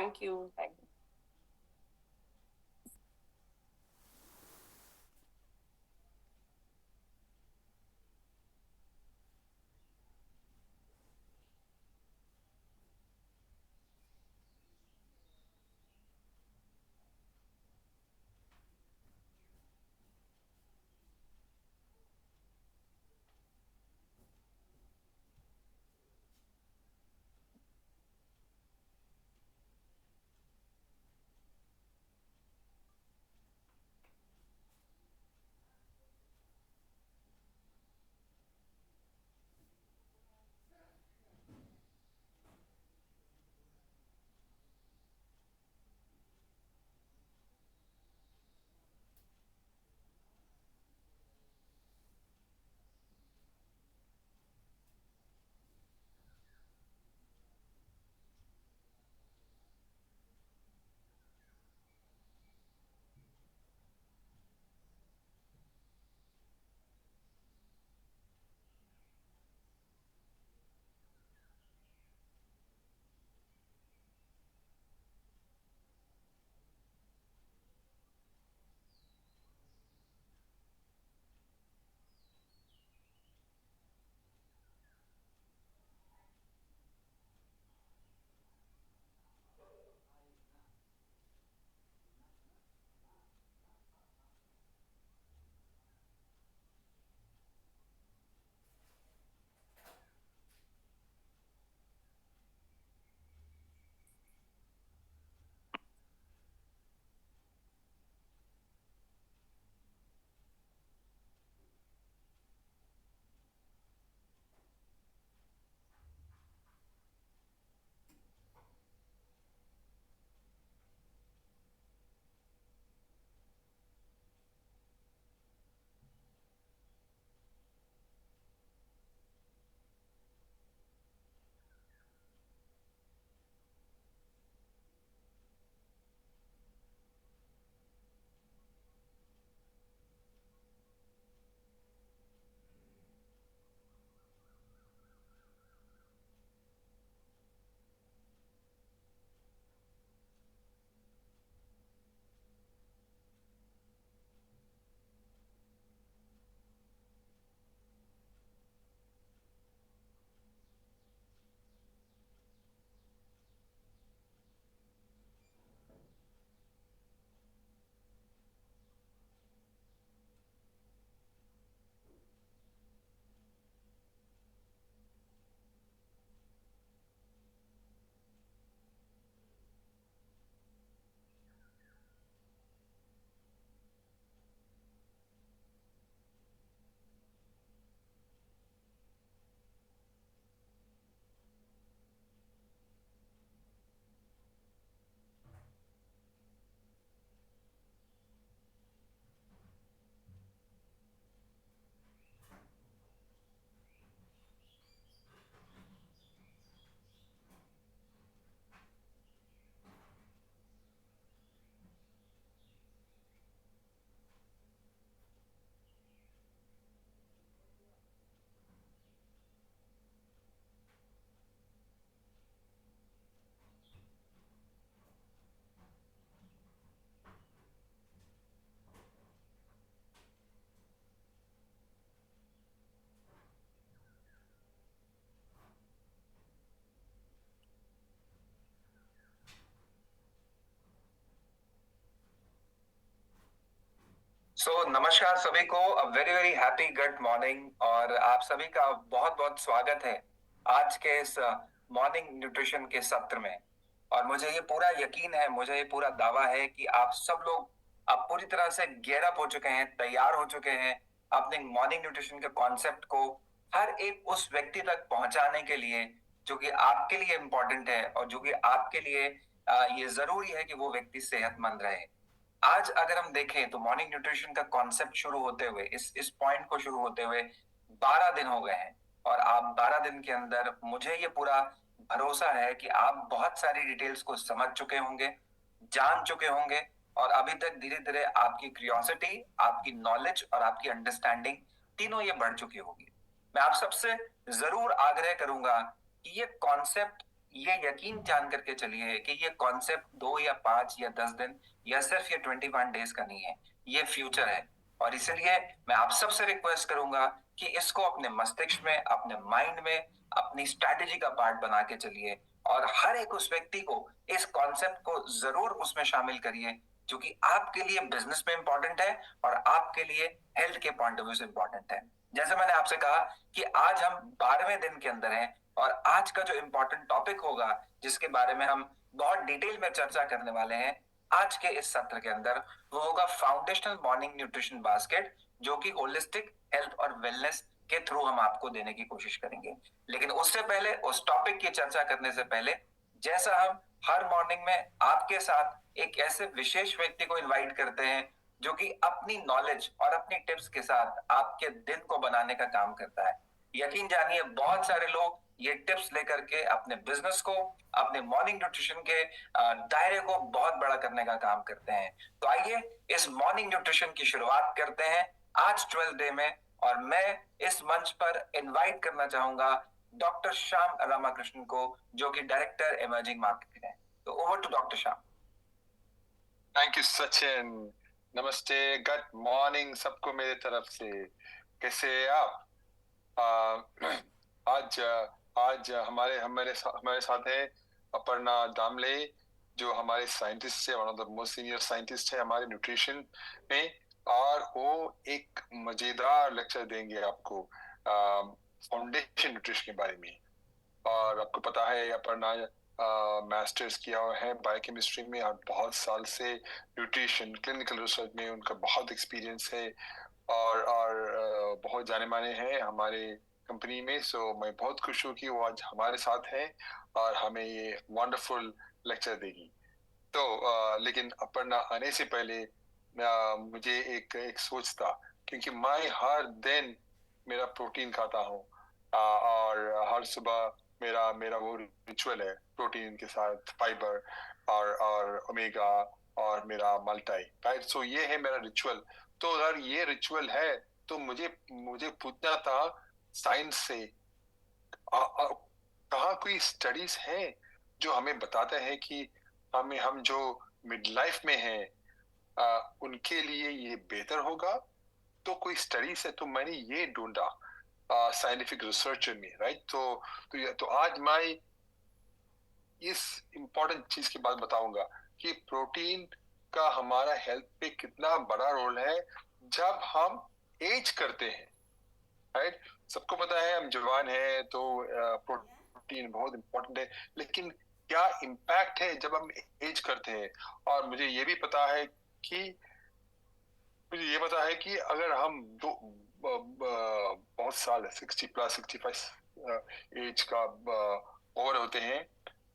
Thank you, thank you. नमस्कार सभी को, a very very happy good morning. और आप सभी का बहुत बहुत स्वागत है आज के इस मॉर्निंग न्यूट्रिशन के सत्र में। और मुझे ये पूरा यकीन है, मुझे ये पूरा दावा है कि आप सब लोग अब पूरी तरह से गियर अप हो चुके हैं, तैयार हो चुके हैं अपने मॉर्निंग न्यूट्रिशन के कॉन्सेप्ट को हर एक उस व्यक्ति तक पहुंचाने के लिए जो कि आपके लिए इम्पोर्टेंट है और जो कि आपके लिए ये जरूरी है कि वो व्यक्ति सेहतमंद रहे। आज अगर हम देखें तो मॉर्निंग न्यूट्रिशन का कॉन्सेप्ट शुरू होते हुए, इस पॉइंट को शुरू होते हुए 12 दिन हो गए हैं। और आप 12 दिन के अंदर, मुझे ये पूरा भरोसा है कि आप बहुत सारी डिटेल्स को समझ चुके होंगे, जान चुके होंगे। और अभी तक धीरे धीरे आपकी क्यूरियोसिटी, आपकी नॉलेज और आपकी अंडरस्टैंडिंग तीनों ये बढ़ चुकी होगी। मैं आप सबसे जरूर आग्रह करूंगा कि ये कॉन्सेप्ट, ये यकीन जान करके चलिए कि ये कॉन्सेप्ट 2 या 5 या 10 दिन या सिर्फ ये 21 डेज का नहीं है, ये फ्यूचर है। और इसलिए मैं आप सबसे रिक्वेस्ट करूंगा कि इसको अपने मस्तिष्क में, अपने माइंड में, अपनी स्ट्रैटेजी का पार्ट बना के चलिए और हर एक उस व्यक्ति को इस कॉन्सेप्ट को जरूर उसमें शामिल करिए, जो कि आपके लिए बिजनेस में इंपॉर्टेंट है और आपके लिए हेल्थ के पॉइंट ऑफ व्यू से इंपॉर्टेंट है। जैसे मैंने आपसे कहा कि आज हम 12वें दिन के अंदर हैं और आज का जो इंपॉर्टेंट टॉपिक होगा, जिसके बारे में हम बहुत डिटेल में चर्चा करने वाले हैं आज के इस सत्र के अंदर, वो होगा फाउंडेशनल मॉर्निंग न्यूट्रिशन बास्केट, जो कि होलिस्टिक हेल्थ और वेलनेस के थ्रू हम आपको देने की कोशिश करेंगे। लेकिन उससे पहले, उस टॉपिक की चर्चा करने से पहले, जैसा हम हर मॉर्निंग में आपके साथ एक ऐसे विशेष व्यक्ति को इनवाइट करते हैं जो कि अपनी नॉलेज और अपनी टिप्स के साथ आपके दिन को बनाने का काम करता है। यकीन जानिए, बहुत सारे लोग ये टिप्स लेकर के अपने बिजनेस को, अपने मॉर्निंग न्यूट्रिशन के दायरे को बहुत बड़ा करने का काम करते हैं। तो आइए इस मॉर्निंग न्यूट्रिशन की शुरुआत करते हैं आज 12 डे में। और मैं इस मंच पर इनवाइट करना चाहूंगा डॉक्टर श्याम रामाकृष्णन को, जो कि डायरेक्टर इमर्जिंग मार्केटिंग है। तो over to doctor Shyam. Thank you Sachin. नमस्ते, गुड मॉर्निंग सबको मेरे तरफ से। कैसे हैं आप? आज आज हमारे साथ है अपर्णा दामले, जो हमारे साइंटिस्ट है, one of the most senior scientist है हमारे न्यूट्रिशन में, और वो एक मजेदार लेक्चर देंगे आपको फाउंडेशन न्यूट्रिशन के बारे में। और आपको पता है अपर्णा मास्टर्स किया हुआ है बायोकेमिस्ट्री में और बहुत साल से न्यूट्रिशन क्लिनिकल रिसर्च में उनका बहुत एक्सपीरियंस है और बहुत जाने माने हैं हमारे कंपनी में। सो मैं बहुत खुश हूँ कि वो आज हमारे साथ है और हमें ये वंडरफुल लेक्चर देगी। तो लेकिन अपर्णा आने से पहले मुझे एक सोच था, क्योंकि मैं हर दिन मेरा प्रोटीन खाता हूँ और हर सुबह मेरा मेरा वो रिचुअल है, प्रोटीन के साथ फाइबर और ओमेगा और मेरा मल्टी, राइट? सो ये है मेरा रिचुअल। तो अगर ये रिचुअल है तो मुझे मुझे पूछना था साइंस से, कहाँ कोई स्टडीज है जो हमें बताते हैं कि हम जो मिड लाइफ में हैं उनके लिए ये बेहतर होगा? तो कोई स्टडीज है, तो मैंने ये ढूंढा साइंटिफिक रिसर्चर में, राइट? तो आज मैं इस इम्पोर्टेंट चीज की बात बताऊंगा कि प्रोटीन का हमारा हेल्थ पे कितना बड़ा रोल है जब हम एज करते हैं, राइट? सबको पता है हम जवान हैं तो प्रोटीन बहुत इंपॉर्टेंट है, लेकिन क्या इम्पैक्ट है जब हम एज करते हैं? और मुझे ये भी पता है कि अगर हम बहुत साल 60 प्लस 65 एज का ओवर होते हैं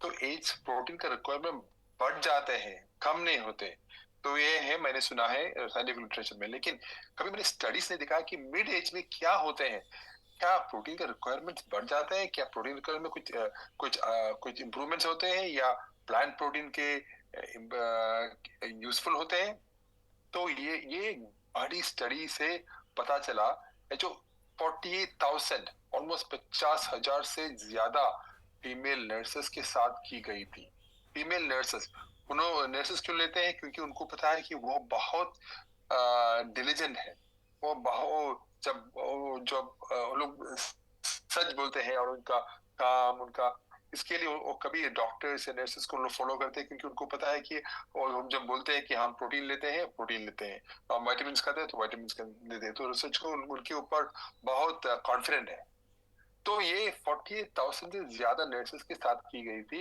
तो एज प्रोटीन का रिक्वायरमेंट बढ़ जाते हैं, कम नहीं होते। तो ये है, मैंने सुना है साइंटिफिक लिटरेचर में, लेकिन कभी मैंने स्टडीज ने दिखा कि मिड एज में क्या होते हैं, क्या प्रोटीन का रिक्वायरमेंट बढ़ जाता है, क्या प्रोटीन रिक्वायरमेंट में कुछ इम्प्रूवमेंट्स होते हैं, या प्लांट प्रोटीन के यूजफुल होते हैं? तो ये बड़ी स्टडी से पता चला जो 48,000 ऑलमोस्ट 50,000 से ज्यादा फीमेल नर्सेस के साथ की गई थी। फीमेल नर्सेस, उन्होंने नर्सेस क्यों लेते हैं? क्योंकि उनको पता है कि वो बहुत डिलीजेंट है, वो बहुत जब वो लोग सच बोलते हैं और उनका काम उनका इसके लिए वो कभी डॉक्टर्स या नर्सेस को लोग फॉलो करते हैं, क्योंकि उनको पता है कि और हम जब बोलते हैं कि हम प्रोटीन लेते हैं और विटामिन खाते हैं तो विटामिन लेते हैं, तो रिसर्च को उनके ऊपर बहुत कॉन्फिडेंट है। तो ये 48,000 से ज्यादा नर्सेस के साथ की गई थी।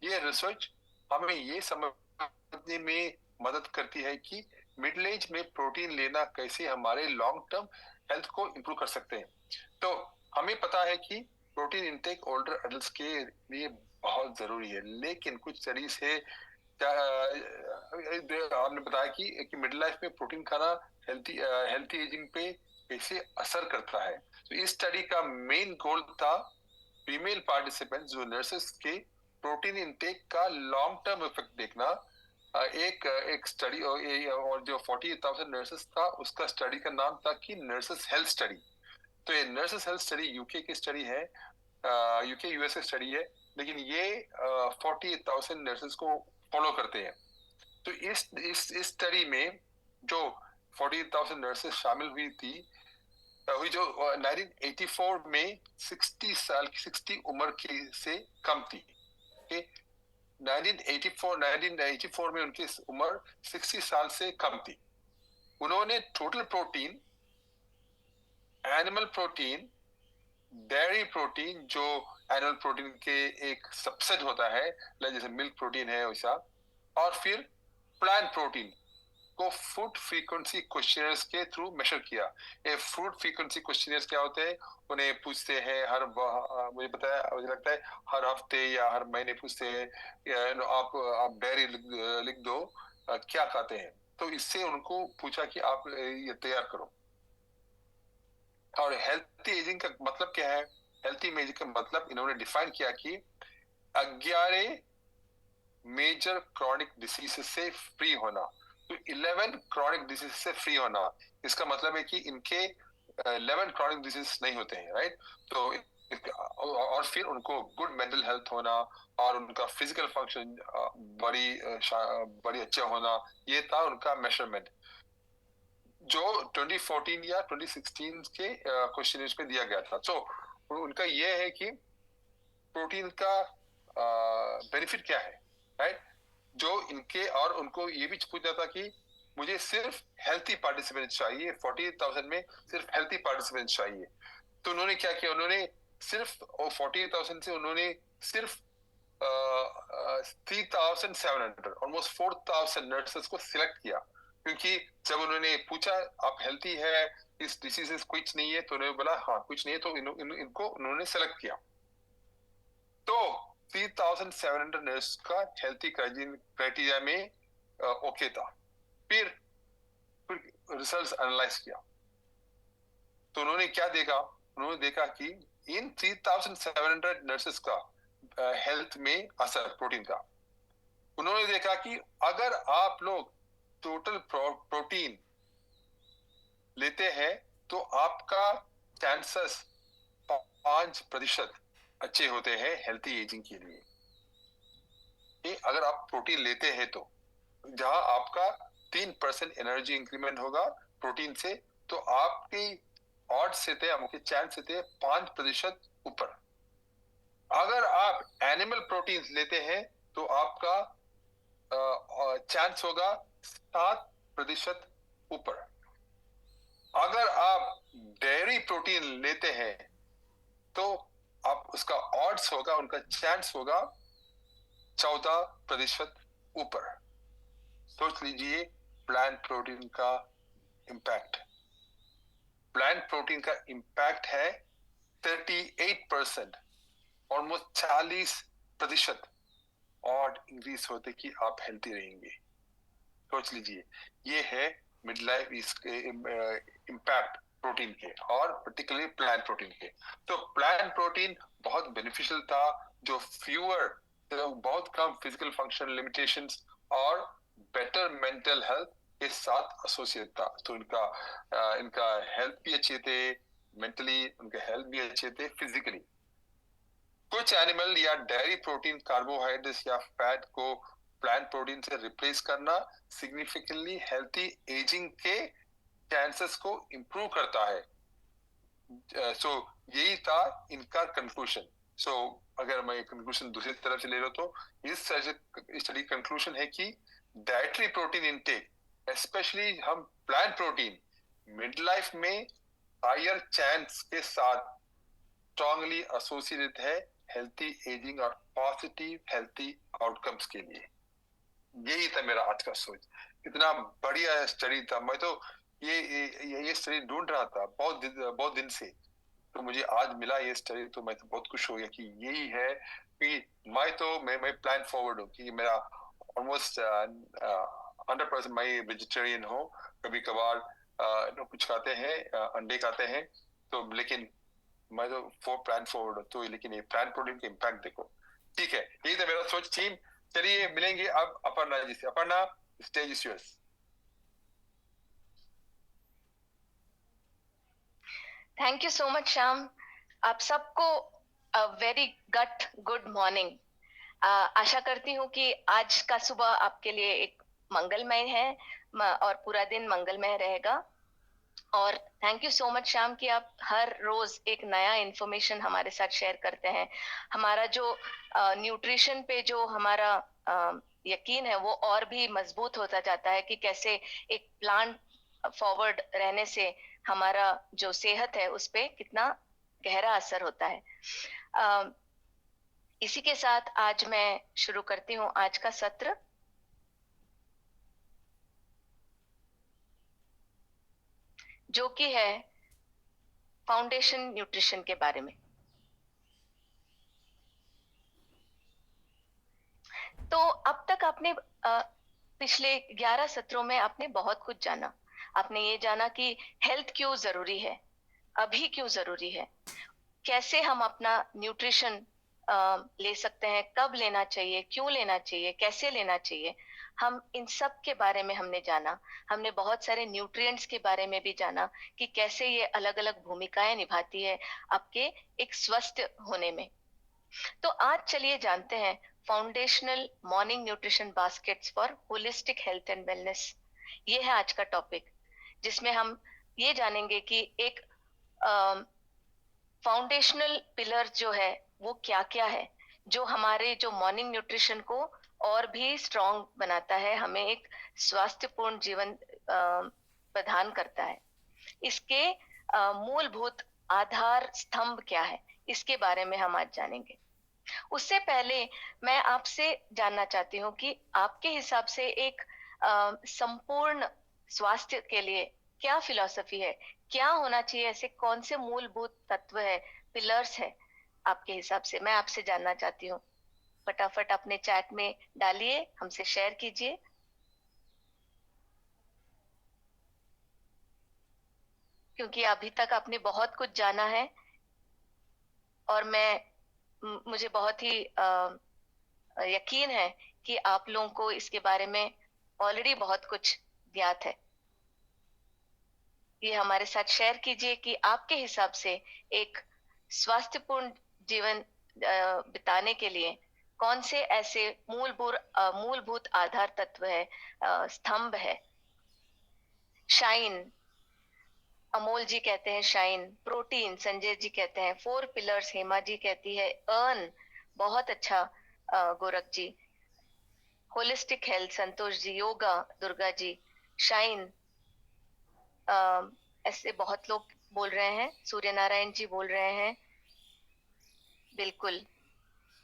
ये रिसर्च हमें ये समझने में मदद करती है कि मिडिल एज में प्रोटीन लेना कैसे हमारे लॉन्ग टर्म हेल्थ को इम्प्रूव कर सकते हैं। तो हमें पता है कि प्रोटीन इंटेक ओल्डर एडल्ट्स के लिए बहुत जरूरी है, लेकिन कुछ स्टडीज है हमने बताया कि मिडिल लाइफ में प्रोटीन खाना हेल्थी एजिंग पे कैसे असर करता है। तो इस स्टडी का मेन गोल था फीमेल पार्टिसिपेंट जो नर्सेस के प्रोटीन इंटेक का लॉन्ग टर्म इफेक्ट देखना। एक स्टडी और जो 48,000 नर्सेस था उसका स्टडी का नाम था कि नर्सेस हेल्थ स्टडी। तो ये नर्सेस हेल्थ स्टडी यूके की स्टडी है, यूके यूएसए स्टडी है। लेकिन ये 48,000 नर्सेस को फॉलो करते हैं। तो इस स्टडी में जो 48,000 नर्सेस शामिल हुई थी, हुई जो 1984 में 60 उम्र की से कम थी। 1984 में उनकी उम्र 60 साल से कम थी। उन्होंने total protein, animal protein, dairy protein जो एनिमल प्रोटीन के एक सबसेट होता है, जैसे मिल्क प्रोटीन है वैसा, और फिर प्लांट प्रोटीन को फूड फ्रीक्वेंसी क्वेश्चनर्स के थ्रू मेजर किया। ये फूड फ्रीक्वेंसी क्वेश्चनर्स क्या होते हैं? उन्हें पूछते हैं मुझे पता है, मुझे लगता है हर हफ्ते या हर महीने पूछते हैं, आप डायरी लिख दो क्या खाते हैं। तो इससे उनको पूछा कि आप ये तैयार करो। और हेल्थी एजिंग का मतलब क्या है? हेल्थी एजिंग का मतलब इन्होंने डिफाइन किया कि 11 मेजर क्रॉनिक डिसीज से फ्री होना। तो 11 क्रॉनिक डिजीज से फ्री होना, इसका मतलब है कि इनके 11 क्रॉनिक डिजीज नहीं होते हैं, राइट? तो और फिर उनको गुड मेंटल हेल्थ होना और उनका फिजिकल फंक्शन बड़ी अच्छा होना, ये था उनका मेजरमेंट जो 2014 या 2016 के क्वेश्चन में दिया गया था। सो उनका ये है कि प्रोटीन का बेनिफिट क्या है, राइट? जो इनके, और उनको ये भी पूछना था कि मुझे सिर्फ हेल्थी पार्टिसिपेंट्स चाहिए, 48,000 में सिर्फ हेल्थी पार्टिसिपेंट्स चाहिए। तो उन्होंने क्या किया? उन्होंने सिर्फ 48,000 से उन्होंने सिर्फ 3,700, ऑलमोस्ट 4,000 नर्सेस को सिलेक्ट किया। क्योंकि जब उन्होंने पूछा आप हेल्थी है, इस डिसीज कुछ नहीं है, तो उन्होंने बोला हाँ कुछ नहीं है, तो इनको उन्होंने सेलेक्ट किया। तो 3,700 नर्स का हेल्थी क्राइटेरिया में ओके था। फिर रिजल्ट्स एनालाइज किया, तो उन्होंने क्या देखा? उन्होंने देखा कि इन 3,700 नर्सेस का हेल्थ में असर प्रोटीन का। उन्होंने देखा कि अगर आप लोग टोटल प्रोटीन लेते हैं तो आपका चांसेस 5% अच्छे होते हैं हेल्थी एजिंग के लिए। अगर आप प्रोटीन लेते हैं तो जहां आपका 3% एनर्जी इंक्रीमेंट होगा प्रोटीन से, तो आपकी ऑड से थे, आपके चांस से थे 5% ऊपर। अगर आप एनिमल प्रोटीन लेते हैं तो आपका चांस होगा 7% ऊपर। अगर आप डेयरी प्रोटीन लेते हैं तो आप उसका ऑड्स होगा, उनका चांस होगा 14% ऊपर। सोच लीजिए प्लांट प्रोटीन का इम्पैक्ट। प्लांट प्रोटीन का इम्पैक्ट है 38%, ऑलमोस्ट 40% और इंक्रीज होते कि आप हेल्थी रहेंगे। सोच लीजिए, ये है मिड लाइफ इसके इम्पैक्ट प्रोटीन के, और पर्टिकुलरली प्लांट प्रोटीन के। तो प्लांट प्रोटीन बहुत बेनिफिशियल था, जो बहुत कम फिजिकल फंक्शन लिमिटेशंस और बेटर मेंटल हेल्थ के साथ एसोसिएट था। तो इनका हेल्थ भी अच्छे थे, मेंटली उनके हेल्थ भी अच्छे थे, फिजिकली। कुछ एनिमल या डेयरी प्रोटीन कार्बोहाइड्रेट्स या फैट को प्लांट प्रोटीन से रिप्लेस करना सिग्निफिकेंटली हेल्थी एजिंग के चांसेस को इंप्रूव करता है। सो यही था इनका कंक्लूजन। सो अगर मैं कंक्लूजन दूसरी तरफ से ले लो तो इस स्टडी कंक्लूजन है कि डाइटरी प्रोटीन इनटेक, स्पेशली हम प्लांट प्रोटीन, मिड लाइफ में हायर चांस के साथ स्ट्रांगली एसोसिएटेड है हेल्थी एजिंग और पॉजिटिव हेल्थी आउटकम्स के लिए। यही था मेरा आज का सोच। इतना बढ़िया स्टडी था, मैं तो ये स्टडी ढूंढ रहा था बहुत दिन से, तो मुझे आज मिला ये स्टडी, तो मैं तो बहुत खुश हो गया कि यही है। कि मैं प्लान फॉरवर्ड हूँ कि मेरा ऑलमोस्ट 100% मैं वेजिटेरियन हूँ। कभी कभार कुछ खाते हैं, अंडे खाते हैं, तो लेकिन मैं तो प्लान फॉरवर्ड हूँ। तो लेकिन ये प्लांट प्रोटीन का इम्पैक्ट देखो। ठीक है, यही था मेरा सोच टीम। चलिए मिलेंगे अब अपर्णा जी से। Aparna, stage is yours. Thank you so much Shyam. आप सबको a very gut good morning. आशा करती हूँ कि आज का सुबह आपके लिए एक मंगलमय है और पूरा दिन मंगलमय रहेगा। और thank you so much Shyam कि आप हर रोज एक नया इंफॉर्मेशन हमारे साथ शेयर करते हैं। हमारा जो न्यूट्रिशन पे जो हमारा यकीन है वो और भी मजबूत होता जाता है कि कैसे एक प्लांट फॉरवर्ड रहने से हमारा जो सेहत है उस पे कितना गहरा असर होता है। अ, इसी के साथ आज मैं शुरू करती हूँ आज का सत्र। जो कि है फाउंडेशन न्यूट्रिशन के बारे में। तो अब तक आपने पिछले 11 सत्रों में आपने बहुत कुछ जाना। आपने ये जाना कि हेल्थ क्यों जरूरी है, अभी क्यों जरूरी है, कैसे हम अपना न्यूट्रिशन ले सकते हैं, कब लेना चाहिए, क्यों लेना चाहिए, कैसे लेना चाहिए। हम इन सब के बारे में हमने जाना। हमने बहुत सारे न्यूट्रिएंट्स के बारे में भी जाना कि कैसे ये अलग अलग भूमिकाएं निभाती है आपके एक स्वस्थ होने में। तो आज चलिए जानते हैं foundational morning nutrition baskets for holistic health and wellness. ये है आज का टॉपिक, जिसमें हम ये जानेंगे कि एक फाउंडेशनल पिलर जो है वो क्या क्या है, जो हमारे जो मॉर्निंग न्यूट्रिशन को और भी स्ट्रांग बनाता है, हमें एक स्वास्थ्यपूर्ण जीवन प्रदान करता है। इसके मूलभूत आधार स्तंभ क्या है, इसके बारे में हम आज जानेंगे। उससे पहले मैं आपसे जानना चाहती हूँ कि आपके हिसाब से एक संपूर्ण स्वास्थ्य के लिए क्या फिलॉसफी है, क्या होना चाहिए, ऐसे कौन से मूलभूत तत्व है, पिलर्स है आपके हिसाब से। मैं आपसे जानना चाहती हूँ। फटाफट अपने चैट में डालिए, हमसे शेयर कीजिए। क्योंकि अभी तक आपने बहुत कुछ जाना है और मुझे बहुत ही यकीन है कि आप लोगों को इसके बारे में ऑलरेडी बहुत कुछ ज्ञात है। ये हमारे साथ शेयर कीजिए कि आपके हिसाब से एक स्वास्थ्यपूर्ण जीवन बिताने के लिए कौन से ऐसे मूलभूत आधार तत्व है, स्तंभ है। शाइन, अमोल जी कहते हैं शाइन। प्रोटीन, संजय जी कहते हैं 4 पिलर्स। हेमा जी कहती है अर्न, बहुत अच्छा। गोरख जी। Holistic health, Santosh ji. Yoga, Durga ji. Shine, ऐसे बहुत लोग बोल रहे हैं। सूर्य नारायण जी बोल रहे हैं, बिल्कुल।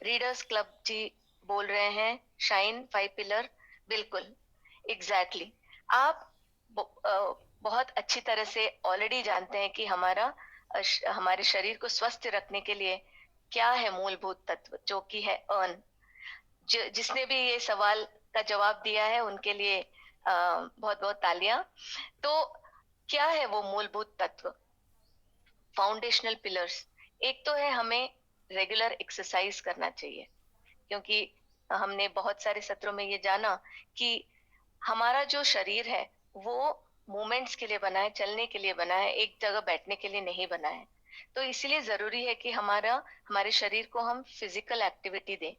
रीडर्स क्लब जी बोल रहे हैं शाइन 5 पिलर, बिल्कुल, एग्जैक्टली exactly. आप बहुत अच्छी तरह से ऑलरेडी जानते हैं कि हमारे शरीर को स्वस्थ रखने के लिए क्या है मूलभूत तत्व, जो कि है अर्न। जिसने भी ये सवाल का जवाब दिया है उनके लिए बहुत बहुत तालियां। तो क्या है वो मूलभूत तत्व, फाउंडेशनल पिलर्स? एक तो है हमें रेगुलर एक्सरसाइज करना चाहिए, क्योंकि हमने बहुत सारे सत्रों में ये जाना कि हमारा जो शरीर है वो मूवमेंट्स के लिए बना है, चलने के लिए बना है, एक जगह बैठने के लिए नहीं बना है। तो इसलिए जरूरी है कि हमारे शरीर को हम फिजिकल एक्टिविटी दें,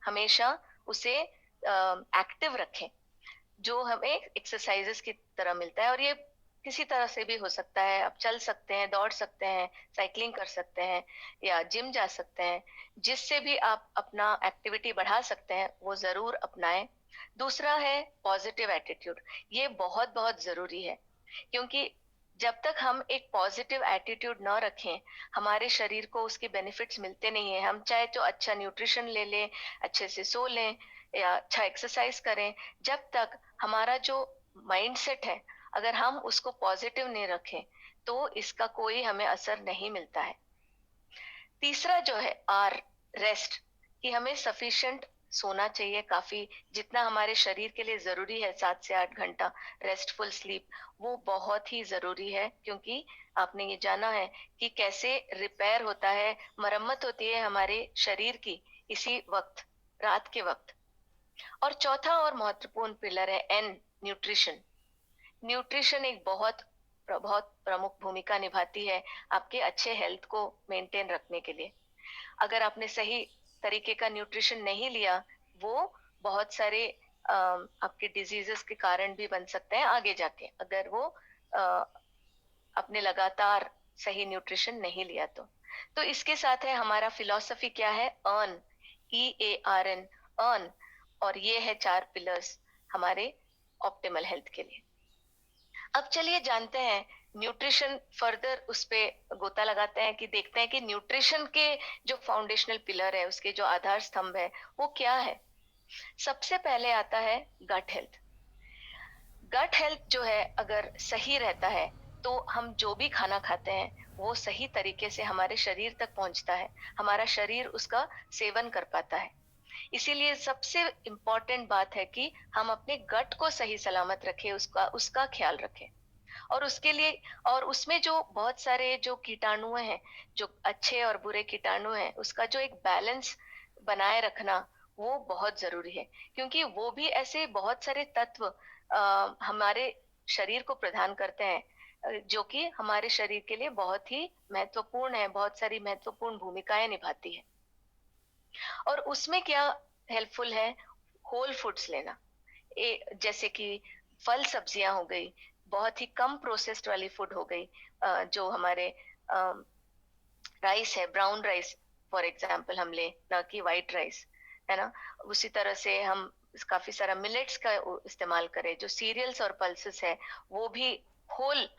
हमेशा उसे एक्टिव रखें, जो हमें एक्सरसाइजेस की तरह मिलता है। और ये किसी तरह से भी हो सकता है। आप चल सकते हैं, दौड़ सकते हैं, साइकिलिंग कर सकते हैं या जिम जा सकते हैं। जिससे भी आप अपना एक्टिविटी बढ़ा सकते हैं वो जरूर अपनाएं। दूसरा है पॉजिटिव एटीट्यूड। ये बहुत बहुत जरूरी है, क्योंकि जब तक हम एक पॉजिटिव एटीट्यूड न रखें हमारे शरीर को उसके बेनिफिट्स मिलते नहीं है। हम चाहे तो अच्छा न्यूट्रिशन ले लें, अच्छे से सो लें या अच्छा एक्सरसाइज करें, जब तक हमारा जो माइंडसेट है अगर हम उसको पॉजिटिव नहीं रखें तो इसका कोई हमें असर नहीं मिलता है। तीसरा जो है आर, रेस्ट, कि हमें सफिशिएंट सोना चाहिए, काफी, जितना हमारे शरीर के लिए जरूरी है 7 से 8 घंटा रेस्टफुल स्लीप, वो बहुत ही जरूरी है। क्योंकि आपने ये जाना है कि कैसे रिपेयर होता है, मरम्मत होती है हमारे शरीर की इसी वक्त, रात के वक्त। और चौथा और महत्वपूर्ण पिलर है एन, न्यूट्रिशन। न्यूट्रिशन एक बहुत प्रमुख भूमिका निभाती है आपके अच्छे हेल्थ को मेंटेन रखने के लिए। अगर आपने सही तरीके का न्यूट्रिशन नहीं लिया, वो बहुत सारे आपके डिजीजेस के कारण भी बन सकते हैं आगे जाके, अगर वो आपने लगातार सही न्यूट्रिशन नहीं लिया तो इसके साथ है हमारा फिलॉसफी क्या है, अर्न, EARN, अर्न। और ये है 4 पिलर्स हमारे ऑप्टिमल हेल्थ के लिए। अब चलिए जानते हैं न्यूट्रिशन फर्दर, उस पे गोता लगाते हैं कि देखते हैं कि न्यूट्रिशन के जो फाउंडेशनल पिलर है, उसके जो आधार स्तंभ है, वो क्या है। सबसे पहले आता है गट हेल्थ। गट हेल्थ जो है अगर सही रहता है तो हम जो भी खाना खाते हैं वो सही तरीके से हमारे शरीर तक पहुंचता है, हमारा शरीर उसका सेवन कर पाता है। इसीलिए सबसे इम्पोर्टेंट बात है कि हम अपने गट को सही सलामत रखें, उसका उसका ख्याल रखें। और उसके लिए, और उसमें जो बहुत सारे जो कीटाणु हैं, जो अच्छे और बुरे कीटाणु हैं, उसका जो एक बैलेंस बनाए रखना वो बहुत जरूरी है, क्योंकि वो भी ऐसे बहुत सारे तत्व हमारे शरीर को प्रदान करते हैं, जो कि हमारे शरीर के लिए बहुत ही महत्वपूर्ण है, बहुत सारी महत्वपूर्ण भूमिकाएं निभाती है। और उसमें क्या हेल्पफुल है, होल फूड्स लेना, जैसे कि फल सब्जियां हो गई, बहुत ही कम प्रोसेस्ड वाली फूड हो गई, जो हमारे राइस है, ब्राउन राइस फॉर एग्जाम्पल हम ले, ना कि वाइट राइस, है ना। उसी तरह से हम काफी सारा मिलेट्स का इस्तेमाल करें, जो सीरियल्स और पल्सेस है वो भी होल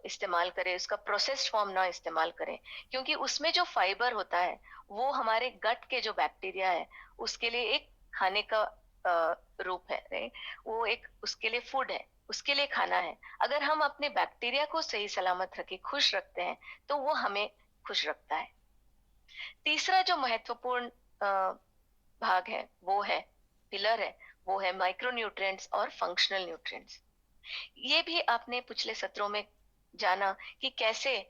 इस्तेमाल करें, उसका प्रोसेस्ड फॉर्म ना इस्तेमाल करें, क्योंकि उसमें जो फाइबर होता है वो हमारे गट के जो बैक्टीरिया है उसके लिए एक खाने का रूप है, right? वो एक उसके लिए फूड है, उसके लिए खाना है। अगर हम अपने बैक्टीरिया को सही सलामत रखे, खुश रखते हैं, तो वो हमें खुश रखता है। तीसरा जो महत्वपूर्ण भाग है, वो है पिलर है, वो है माइक्रोन्यूट्रिएंट्स और फंक्शनल न्यूट्रिएंट्स। ये भी आपने पिछले सत्रों में जाना कि कैसे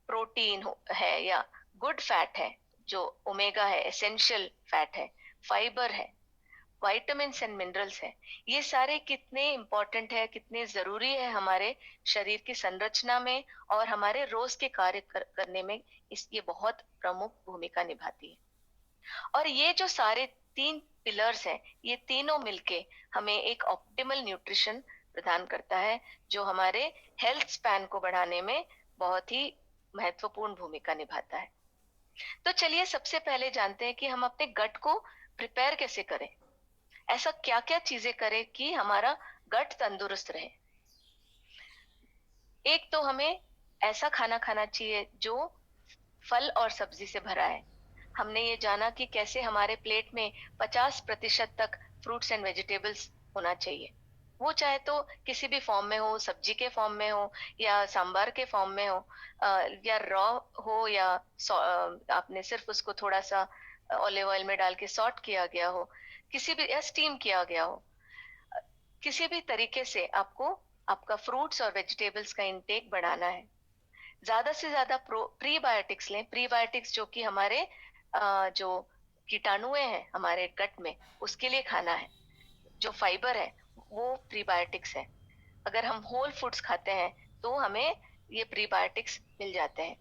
प्रोटीन है या गुड फैट है, जो ओमेगा है, एसेंशियल फैट है, फाइबर है, विटामिन्स एंड मिनरल्स है, ये सारे कितने इंपॉर्टेंट है, कितने जरूरी है हमारे शरीर की संरचना में और हमारे रोज के कार्य करने में, ये बहुत प्रमुख भूमिका निभाती है। और ये जो सारे 3 पिलर्स हैं, ये तीनों मिलके हमें एक ऑप्टिमल न्यूट्रिशन प्रदान करता है, जो हमारे हेल्थ स्पैन को बढ़ाने में बहुत ही महत्वपूर्ण भूमिका निभाता है। तो चलिए सबसे पहले जानते हैं कि हम अपने गट को प्रिपेयर कैसे करें, ऐसा क्या क्या चीजें करें कि हमारा गट तंदुरुस्त रहे। एक तो हमें ऐसा खाना खाना चाहिए जो फल और सब्जी से भरा है। हमने ये जाना कि कैसे हमारे प्लेट में 50% तक फ्रूट्स एंड वेजिटेबल्स होना चाहिए, वो चाहे तो किसी भी फॉर्म में हो, सब्जी के फॉर्म में हो या सांबर के फॉर्म में हो, या रॉ हो, या आपने सिर्फ उसको थोड़ा सा ऑलिव ऑयल में डाल के सॉट किया गया हो, किसी भी, या स्टीम किया गया हो। किसी भी तरीके से आपको आपका फ्रूट्स और वेजिटेबल्स का इंटेक बढ़ाना है। ज्यादा से ज्यादा प्रीबायोटिक्स लें, प्रीबायोटिक्स जो कि हमारे जो कीटाणु हैं हमारे गट में, उसके लिए खाना है। जो फाइबर है वो प्रीबायोटिक्स है। अगर हम होल फूड्स खाते हैं तो हमें ये प्रीबायोटिक्स मिल जाते हैं।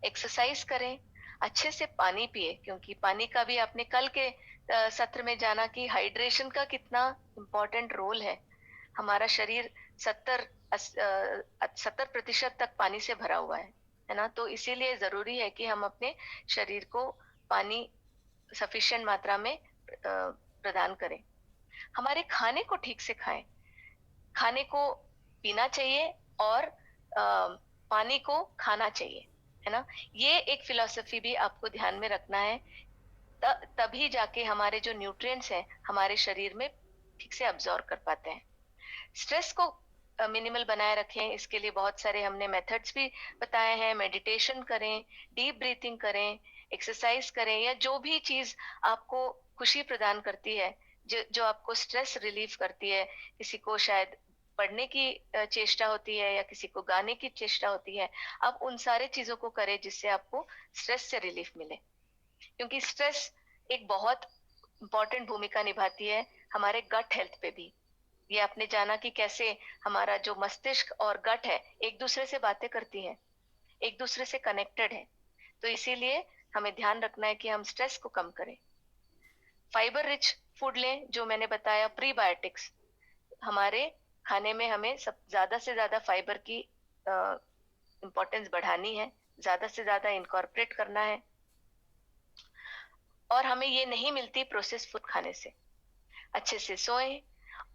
एक्सरसाइज करें, अच्छे से पानी पिए, क्योंकि पानी का भी आपने कल के सत्र में जाना कि हाइड्रेशन का कितना इम्पोर्टेंट रोल है। हमारा शरीर 70% तक पानी से भरा हुआ है ना। तो इसीलिए जरूरी है कि हम अपने शरीर को पानी सफिशिएंट मात्रा में प्रदान करें। हमारे खाने को ठीक से खाएं, खाने को पीना चाहिए और पानी को खाना चाहिए, है ना। ये एक फिलॉसफी भी आपको ध्यान में रखना है, तभी जाके हमारे जो न्यूट्रिएंट्स हैं हमारे शरीर में ठीक से अब्सॉर्ब कर पाते हैं। स्ट्रेस को मिनिमल बनाए रखें, इसके लिए बहुत सारे हमने मेथड्स भी बताए हैं। मेडिटेशन करें, डीप ब्रीथिंग करें, एक्सरसाइज करें, या जो भी चीज आपको खुशी प्रदान करती है, जो आपको स्ट्रेस रिलीफ करती है। किसी को शायद पढ़ने की चेष्टा होती है, या किसी को गाने की चेष्टा होती है। आप उन सारे चीजों को करें जिससे आपको स्ट्रेस से रिलीफ मिले, क्योंकि स्ट्रेस एक बहुत इंपॉर्टेंट भूमिका निभाती है हमारे गट हेल्थ पे भी। ये आपने जाना कि कैसे हमारा जो मस्तिष्क और गट है एक दूसरे से बातें करती है, एक दूसरे से कनेक्टेड है। तो इसीलिए हमें ध्यान रखना है कि हम स्ट्रेस को कम करें। फाइबर रिच फूड लें, जो मैंने बताया प्रीबायोटिक्स। हमारे खाने में हमें सब ज़्यादा से ज़्यादा फाइबर की इम्पोर्टेंस बढ़ानी है, ज़्यादा से ज़्यादा इनकॉर्पोरेट करना है, और हमें ये नहीं मिलती प्रोसेस फूड खाने से। अच्छे से सोएं,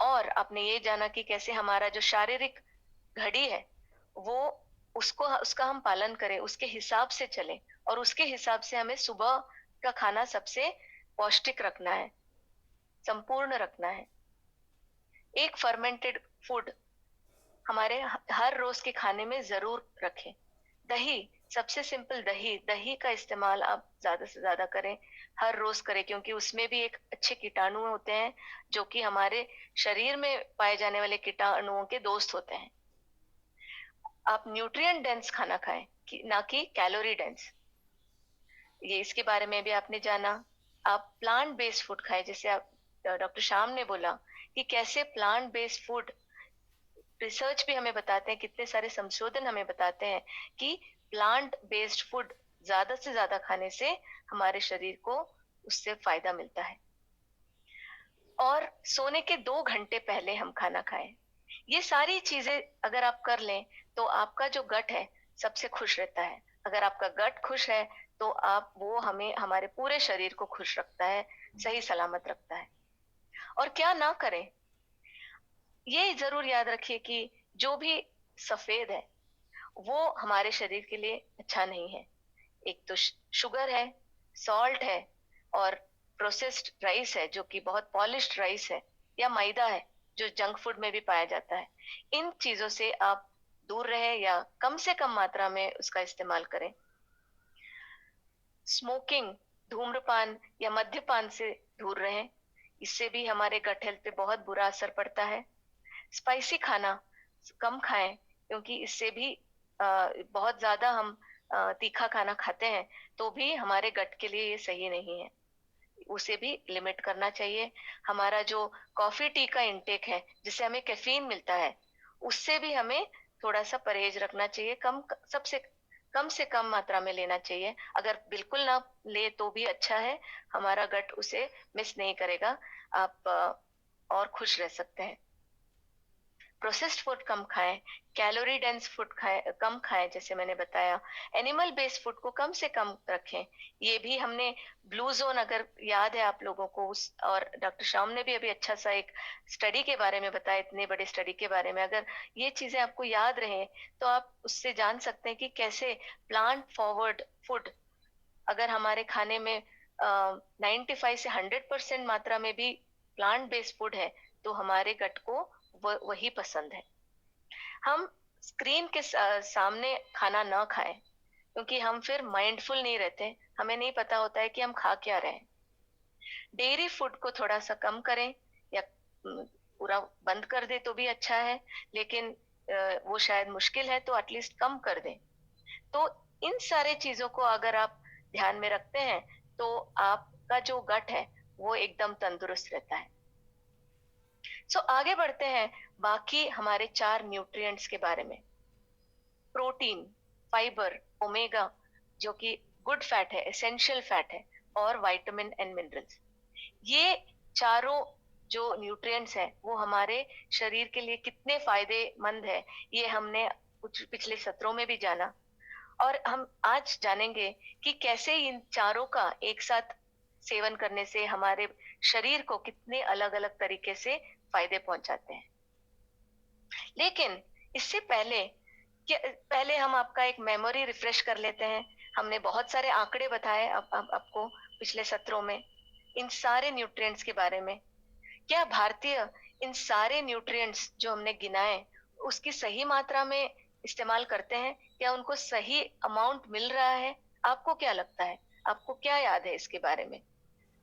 और आपने ये जाना कि कैसे हमारा जो शारीरिक घड़ी है, वो उसका हम पालन करें, उसके हिसाब से चलें, और उसके हिसाब से हमें सुबह का खाना सबसे पौष्टिक रखना है, संपूर्ण रखना है। एक फर्मेंटेड फूड हमारे हर रोज के खाने में जरूर रखें। दही, सबसे सिंपल दही, दही का इस्तेमाल आप ज्यादा से ज्यादा करें, हर रोज करें, क्योंकि उसमें भी एक अच्छे कीटाणु होते हैं जो कि हमारे शरीर में पाए जाने वाले कीटाणुओं के दोस्त होते हैं। आप न्यूट्रिएंट डेंस खाना खाएं, ना कि कैलोरी डेंस। ये इसके बारे में भी आपने जाना। आप प्लांट बेस्ड फूड खाएं, जैसे आप डॉक्टर श्याम ने बोला कि कैसे प्लांट बेस्ड फूड, रिसर्च भी हमें बताते हैं, कितने सारे संशोधन हमें बताते हैं कि प्लांट बेस्ड फूड ज्यादा से ज्यादा खाने से हमारे शरीर को उससे फायदा मिलता है। और सोने के 2 घंटे पहले हम खाना खाएं। ये सारी चीजें अगर आप कर लें तो आपका जो गट है सबसे खुश रहता है। अगर आपका गट खुश है तो आप वो हमें हमारे पूरे शरीर को खुश रखता है, सही सलामत रखता है। और क्या ना करें, ये जरूर याद रखिए कि जो भी सफेद है वो हमारे शरीर के लिए अच्छा नहीं है। एक तो शुगर है, सॉल्ट है, और प्रोसेस्ड राइस है जो कि बहुत पॉलिश्ड राइस है, या मैदा है जो जंक फूड में भी पाया जाता है। इन चीजों से आप दूर रहे या कम से कम मात्रा में उसका इस्तेमाल करें। स्मोकिंग, धूम्रपान या मद्यपान से दूर रहें, इससे भी हमारे गट हेल्थ पे बहुत बुरा असर पड़ता है। स्पाइसी खाना कम खाएं, क्योंकि इससे भी बहुत ज्यादा हम तीखा खाना खाते हैं तो भी हमारे गट के लिए ये सही नहीं है, उसे भी लिमिट करना चाहिए। हमारा जो कॉफी टी का इंटेक है जिससे हमें कैफीन मिलता है, उससे भी हमें थोड़ा सा परहेज रखना चाहिए, कम से कम मात्रा में लेना चाहिए। अगर बिल्कुल ना ले तो भी अच्छा है, हमारा गट उसे मिस नहीं करेगा, आप और खुश रह सकते हैं। प्रोसेस्ड फूड कम खाएं, कैलोरी डेंस फूड कम खाएं, जैसे मैंने बताया। एनिमल बेस्ड फूड को कम से कम रखें। ये भी हमने ब्लू जोन, अगर याद है आप लोगों को, उस और डॉक्टर श्याम ने भी अभी अच्छा सा एक स्टडी के बारे में बताया, इतने बड़े स्टडी के बारे में। अगर ये चीजें आपको याद रहे तो आप उससे जान सकते हैं कि कैसे प्लांट फॉरवर्ड फूड, अगर हमारे खाने में 95 से 100% मात्रा में भी प्लांट बेस्ड फूड है तो हमारे गट को वही पसंद है। हम स्क्रीन के सामने खाना ना खाएं, क्योंकि हम फिर माइंडफुल नहीं रहते, हमें नहीं पता होता है कि हम खा क्या रहे हैं। डेयरी फूड को थोड़ा सा कम करें, या पूरा बंद कर दे तो भी अच्छा है, लेकिन वो शायद मुश्किल है तो एटलीस्ट कम कर दें। तो इन सारे चीजों को अगर आप ध्यान में रखते हैं तो आपका जो गट है वो एकदम तंदुरुस्त रहता है। आगे बढ़ते हैं बाकी हमारे 4 न्यूट्रिएंट्स के बारे में। प्रोटीन, फाइबर, ओमेगा जो कि गुड फैट है, एसेंशियल फैट है, और विटामिन एंड मिनरल्स। ये चारों जो न्यूट्रिएंट्स हैं वो हमारे शरीर के लिए कितने फायदेमंद है, ये हमने कुछ पिछले सत्रों में भी जाना, और हम आज जानेंगे कि कैसे इन चारों का एक साथ सेवन करने से हमारे शरीर को कितने अलग अलग तरीके से फायदे पहुंचाते हैं। लेकिन इससे पहले हम आपका एक मेमोरी रिफ्रेश कर लेते हैं। हमने बहुत सारे आंकड़े बताए आपको पिछले सत्रों में इन सारे न्यूट्रिएंट्स के बारे में। क्या भारतीय इन सारे न्यूट्रिएंट्स जो हमने गिनाए उसकी सही मात्रा में इस्तेमाल करते हैं? क्या उनको सही अमाउंट मिल रहा है? आपको क्या लगता है? आपको क्या याद है इसके बारे में?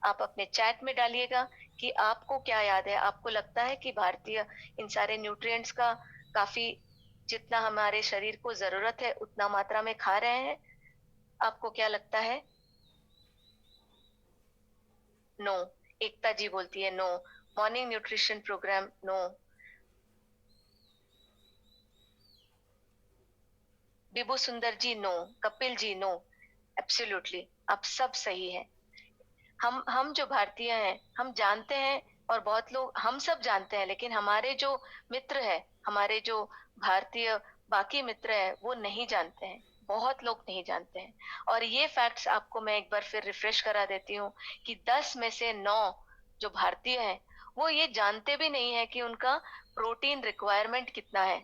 आप अपने चैट में डालिएगा कि आपको क्या याद है। आपको लगता है कि भारतीय इन सारे न्यूट्रिएंट्स का काफी, जितना हमारे शरीर को जरूरत है उतना मात्रा में खा रहे हैं? आपको क्या लगता है? नो। एकता जी बोलती है no. Morning nutrition programme, no. Bibu Sundar ji no. Kapil ji no. Absolutely, आप सब सही है। हम जो भारतीय हैं, हम जानते हैं और बहुत लोग हम सब जानते हैं, लेकिन हमारे जो मित्र हैं, हमारे जो भारतीय बाकी मित्र हैं, वो नहीं जानते हैं। बहुत लोग नहीं जानते हैं। और ये फैक्ट्स आपको मैं एक बार फिर रिफ्रेश करा देती हूँ कि 10 में से 9 जो भारतीय हैं, वो ये जानते भी नहीं है कि उनका प्रोटीन रिक्वायरमेंट कितना है।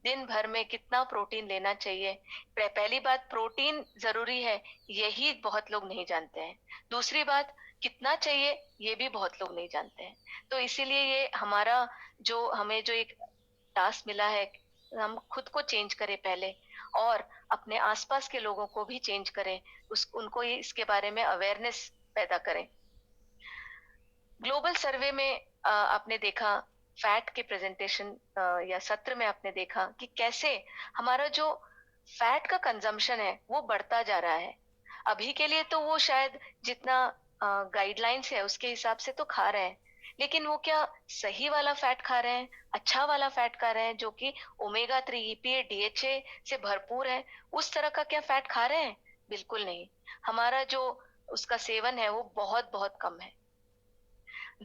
दिन भर में कितना प्रोटीन लेना चाहिए। पहली बात, प्रोटीन जरूरी है, यही बहुत लोग नहीं जानते हैं। दूसरी बात, कितना चाहिए, ये भी बहुत लोग नहीं जानते हैं। तो इसीलिए ये हमारा जो हमें जो एक टास्क मिला है, हम खुद को चेंज करें पहले, और अपने आसपास के लोगों को भी चेंज करें, उनको ये इसके बारे में अवेयरनेस पैदा करें। ग्लोबल सर्वे में आपने देखा, फैट के प्रेजेंटेशन या सत्र में आपने देखा कि कैसे हमारा जो फैट का कंजम्पशन है वो बढ़ता जा रहा है। अभी के लिए तो वो शायद जितना गाइडलाइंस है उसके हिसाब से तो खा रहे हैं, लेकिन वो क्या सही वाला फैट खा रहे हैं, अच्छा वाला फैट खा रहे हैं जो कि ओमेगा 3 ईपीए डीएचए से भरपूर है, उस तरह का क्या फैट खा रहे हैं? बिल्कुल नहीं। हमारा जो उसका सेवन है वो बहुत बहुत कम है।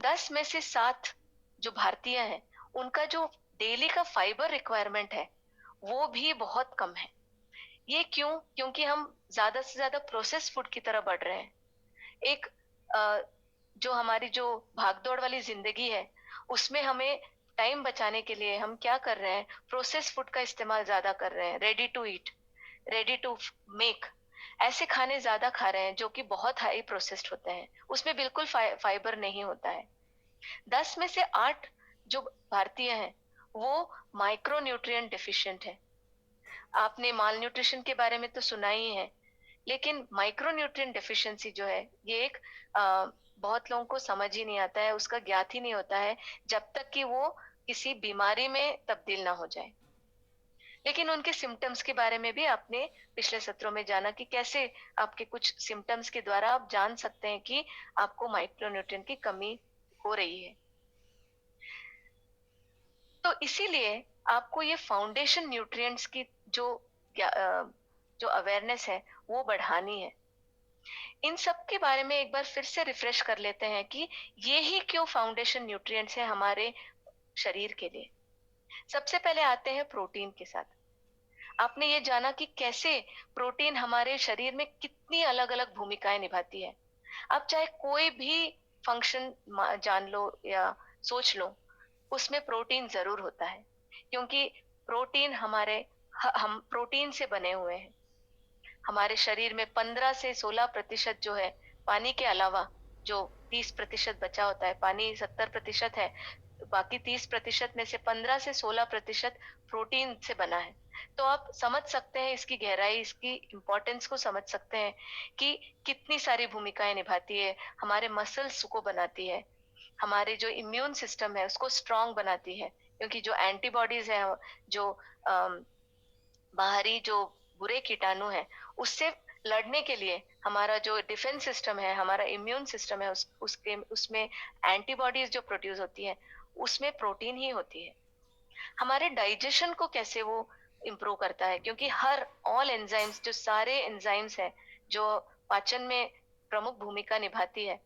10 में से 7 जो भारतीय हैं, उनका जो डेली का फाइबर रिक्वायरमेंट है, वो भी बहुत कम है। ये क्यों? क्योंकि हम ज़्यादा से ज़्यादा प्रोसेस्ड फूड की तरफ बढ़ रहे हैं। एक अ, जो हमारी जो भाग-दौड़ वाली ज़िंदगी है, उसमें हमें टाइम बचाने के लिए हम क्या कर रहे हैं? प्रोसेस्ड फूड का इस्तेमाल ज़्यादा कर रहे हैं, ready to eat, ready to make, ऐसे खाने ज़्यादा खा रहे हैं जो कि बहुत हाई प्रोसेस्ड होते हैं। उसमें बिल्कुल फाइबर नहीं होता है। 10 में से 8 जो भारतीय हैं, वो माइक्रो न्यूट्रिएंट डिफिशिएंट है। आपने माल न्यूट्रिशन के बारे में तो सुना ही है, लेकिन माइक्रो न्यूट्रिएंट डिफिशिएंसी जो है, ये एक बहुत लोगों को समझ ही नहीं आता है, उसका ज्ञात ही नहीं होता है, जब तक कि वो किसी बीमारी में तब्दील ना हो जाए। लेकिन उनके सिम्टम्स के बारे में भी आपने पिछले सत्रों में जाना कि कैसे आपके कुछ सिम्टम्स के द्वारा आप जान सकते हैं कि आपको माइक्रोन्यूट्रिएंट की कमी हो रही है। तो इसीलिए आपको ये फाउंडेशन न्यूट्रिएंट्स की जो अवेयरनेस है वो बढ़ानी है। इन सब के बारे में एक बार फिर से रिफ्रेश कर लेते हैं कि ये ही क्यों फाउंडेशन न्यूट्रिएंट्स है हमारे शरीर के लिए। सबसे पहले आते हैं प्रोटीन के साथ। आपने ये जाना कि कैसे प्रोटीन हमारे शरीर में कितनी अलग अलग भूमिकाएं निभाती है। आप चाहे कोई भी फंक्शन जान लो या सोच लो, उसमें प्रोटीन जरूर होता है, क्योंकि प्रोटीन हम प्रोटीन से बने हुए हैं। हमारे शरीर में 15 से 16% जो है पानी के अलावा, जो 30% बचा होता है, पानी 70% है, बाकी 30% में से 15 से 16% प्रोटीन से बना है। तो आप समझ सकते हैं इसकी गहराई, इसकी इम्पोर्टेंस को समझ सकते हैं कि कितनी सारी भूमिकाएं निभाती है। हमारे मसल्स को बनाती है, हमारे जो इम्यून सिस्टम है उसको स्ट्रांग बनाती है, क्योंकि जो एंटीबॉडीज है, जो बाहरी जो बुरे कीटाणु हैं, उससे लड़ने के लिए हमारा जो डिफेंस सिस्टम है, हमारा इम्यून सिस्टम है, उसमें एंटीबॉडीज जो प्रोड्यूस होती है, उसमें प्रोटीन ही होती है। हमारे डाइजेशन को कैसे वो इम्प्रूव करता है, क्योंकि हर ऑल एंजाइम्स, जो सारे एंजाइम्स हैं जो पाचन में प्रमुख भूमिका निभाती है,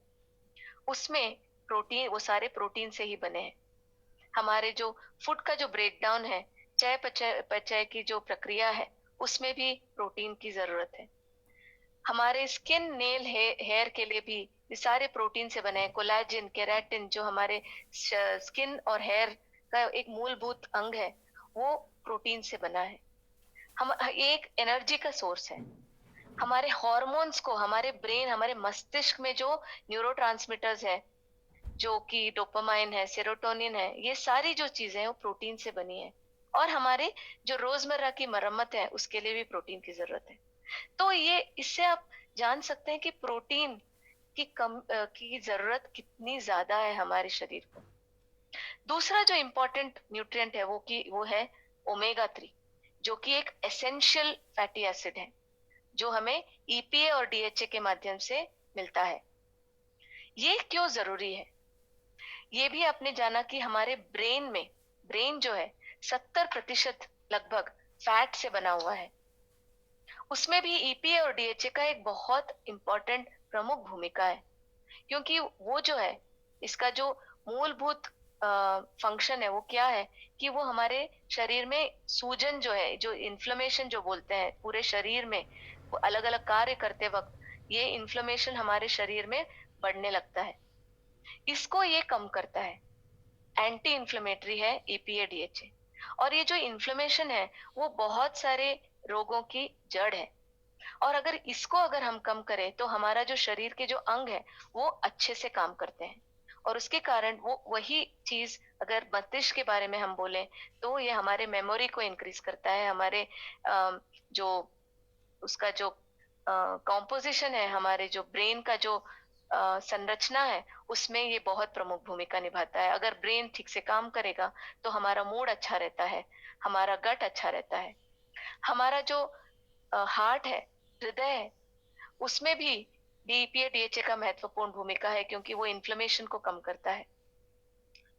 उसमें प्रोटीन, वो सारे प्रोटीन से ही बने हैं। हमारे जो फूड का जो ब्रेकडाउन है, चय पचय की जो प्रक्रिया है, उसमें भी प्रोटीन की जरूरत है। हमारे स्किन, नेल, हेयर के लिए भी ये सारे प्रोटीन से बने हैं। कोलेजन, केराटिन जो हमारे स्किन और हेयर का एक मूलभूत अंग है, वो प्रोटीन से बना है। हम एक एनर्जी का सोर्स है। हमारे हॉर्मोन्स को, हमारे ब्रेन, हमारे मस्तिष्क में जो न्यूरोट्रांसमीटर्स है, जो कि डोपामाइन है, सेरोटोनिन है, ये सारी जो चीजें हैं वो प्रोटीन से बनी है। और हमारे जो रोजमर्रा की मरम्मत है उसके लिए भी प्रोटीन की जरूरत है। तो ये, इससे आप जान सकते हैं कि प्रोटीन की जरूरत कितनी ज्यादा है हमारे शरीर को। दूसरा जो इम्पोर्टेंट न्यूट्रिएंट है वो है ओमेगा 3, जो कि एक एसेंशियल फैटी एसिड है, जो हमें ईपीए और डीएचए के माध्यम से मिलता है। ये क्यों जरूरी है? ये भी आपने जाना कि हमारे ब्रेन जो है 70% लगभग फैट से बना हुआ है, उसमें भी ईपीए और डीएचए का एक बहुत इम्पोर्टेंट प्रमुख भूमिका है, क्योंकि वो जो है, इसका जो मूलभूत फंक्शन है वो क्या है कि वो हमारे शरीर में सूजन जो है, जो इन्फ्लेमेशन जो बोलते हैं पूरे शरीर में, वो अलग अलग कार्य करते वक्त ये इन्फ्लेमेशन हमारे शरीर में बढ़ने लगता है, इसको ये कम करता है। एंटी इन्फ्लेमेटरी है ईपीए डीएचए। और ये जो इन्फ्लेमेशन है वो बहुत सारे रोगों की जड़ है, और अगर हम कम करें तो हमारा जो शरीर के जो अंग है वो अच्छे से काम करते हैं, और उसके कारण वो वही चीज, अगर मस्तिष्क के बारे में हम बोलें तो ये हमारे मेमोरी को इंक्रीज करता है, हमारे जो उसका जो कॉम्पोजिशन है, हमारे जो ब्रेन का जो संरचना है, उसमें ये बहुत प्रमुख भूमिका निभाता है। अगर ब्रेन ठीक से काम करेगा तो हमारा मूड अच्छा रहता है, हमारा गट अच्छा रहता है, हमारा जो हार्ट है, हृदय है, उसमें भी डीपीए डीएचए का महत्वपूर्ण भूमिका है, क्योंकि वो इन्फ्लेमेशन को कम करता है,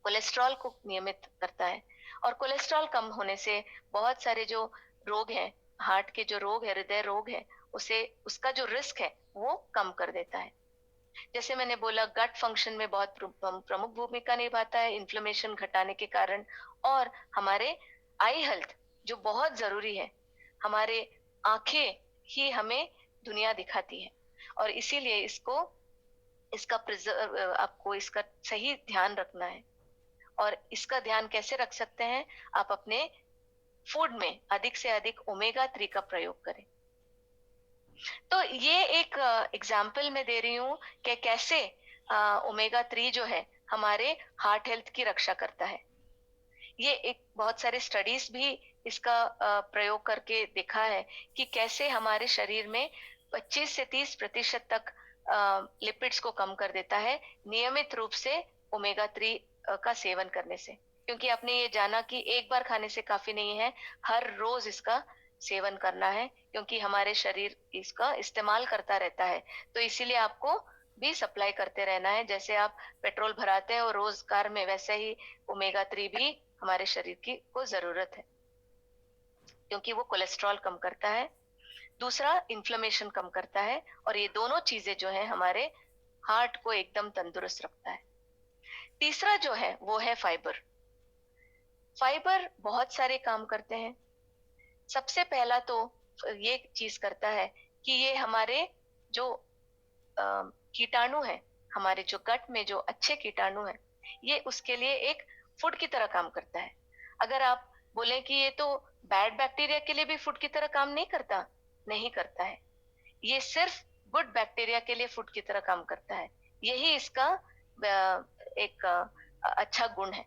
कोलेस्ट्रॉल को नियमित करता है, और कोलेस्ट्रॉल कम होने से बहुत सारे जो रोग हैं, हार्ट के जो रोग है, हृदय रोग है, उसे उसका जो रिस्क है वो कम कर देता है। जैसे मैंने बोला, गट फंक्शन में बहुत प्रमुख भूमिका निभाता है इन्फ्लेमेशन घटाने के कारण, और हमारे आई हेल्थ जो बहुत जरूरी है, हमारे आंखें ही हमें दुनिया दिखाती है, और इसीलिए आपको इसका सही ध्यान रखना है। और इसका ध्यान कैसे रख सकते हैं? आप अपने फूड में अधिक से अधिक ओमेगा 3 का प्रयोग करें। तो ये एक एग्जाम्पल मैं दे रही हूँ कि कैसे ओमेगा 3 जो है हमारे हार्ट हेल्थ की रक्षा करता है। ये एक बहुत सारे स्टडीज भी इसका प्रयोग करके देखा है कि कैसे हमारे शरीर में 25 से 30% तक लिपिड्स को कम कर देता है नियमित रूप से ओमेगा 3 का सेवन करने से। क्योंकि आपने ये जाना कि एक बार खाने से काफी नहीं है, हर रोज इसका सेवन करना है, क्योंकि हमारे शरीर इसका इस्तेमाल करता रहता है। तो इसीलिए आपको भी सप्लाई करते रहना है, जैसे आप पेट्रोल भराते हैं और रोज कार में, वैसे ही ओमेगा 3 भी हमारे शरीर की को जरूरत है, क्योंकि वो कोलेस्ट्रॉल कम करता है, दूसरा इन्फ्लेमेशन कम करता है, और ये दोनों चीजें जो है हमारे हार्ट को एकदम तंदुरुस्त रखता है। तीसरा जो है वो है फाइबर। फाइबर बहुत सारे काम करते हैं। सबसे पहला तो ये चीज करता है कि ये हमारे जो कीटाणु है, हमारे जो गट में जो अच्छे कीटाणु है, ये उसके लिए एक फूड की तरह काम करता है। अगर आप बोले कि ये तो बैड बैक्टीरिया के लिए भी फूड की तरह काम नहीं करता, नहीं करता है। ये सिर्फ गुड बैक्टीरिया के लिए फूड की तरह काम करता है, यही इसका एक अच्छा गुण है।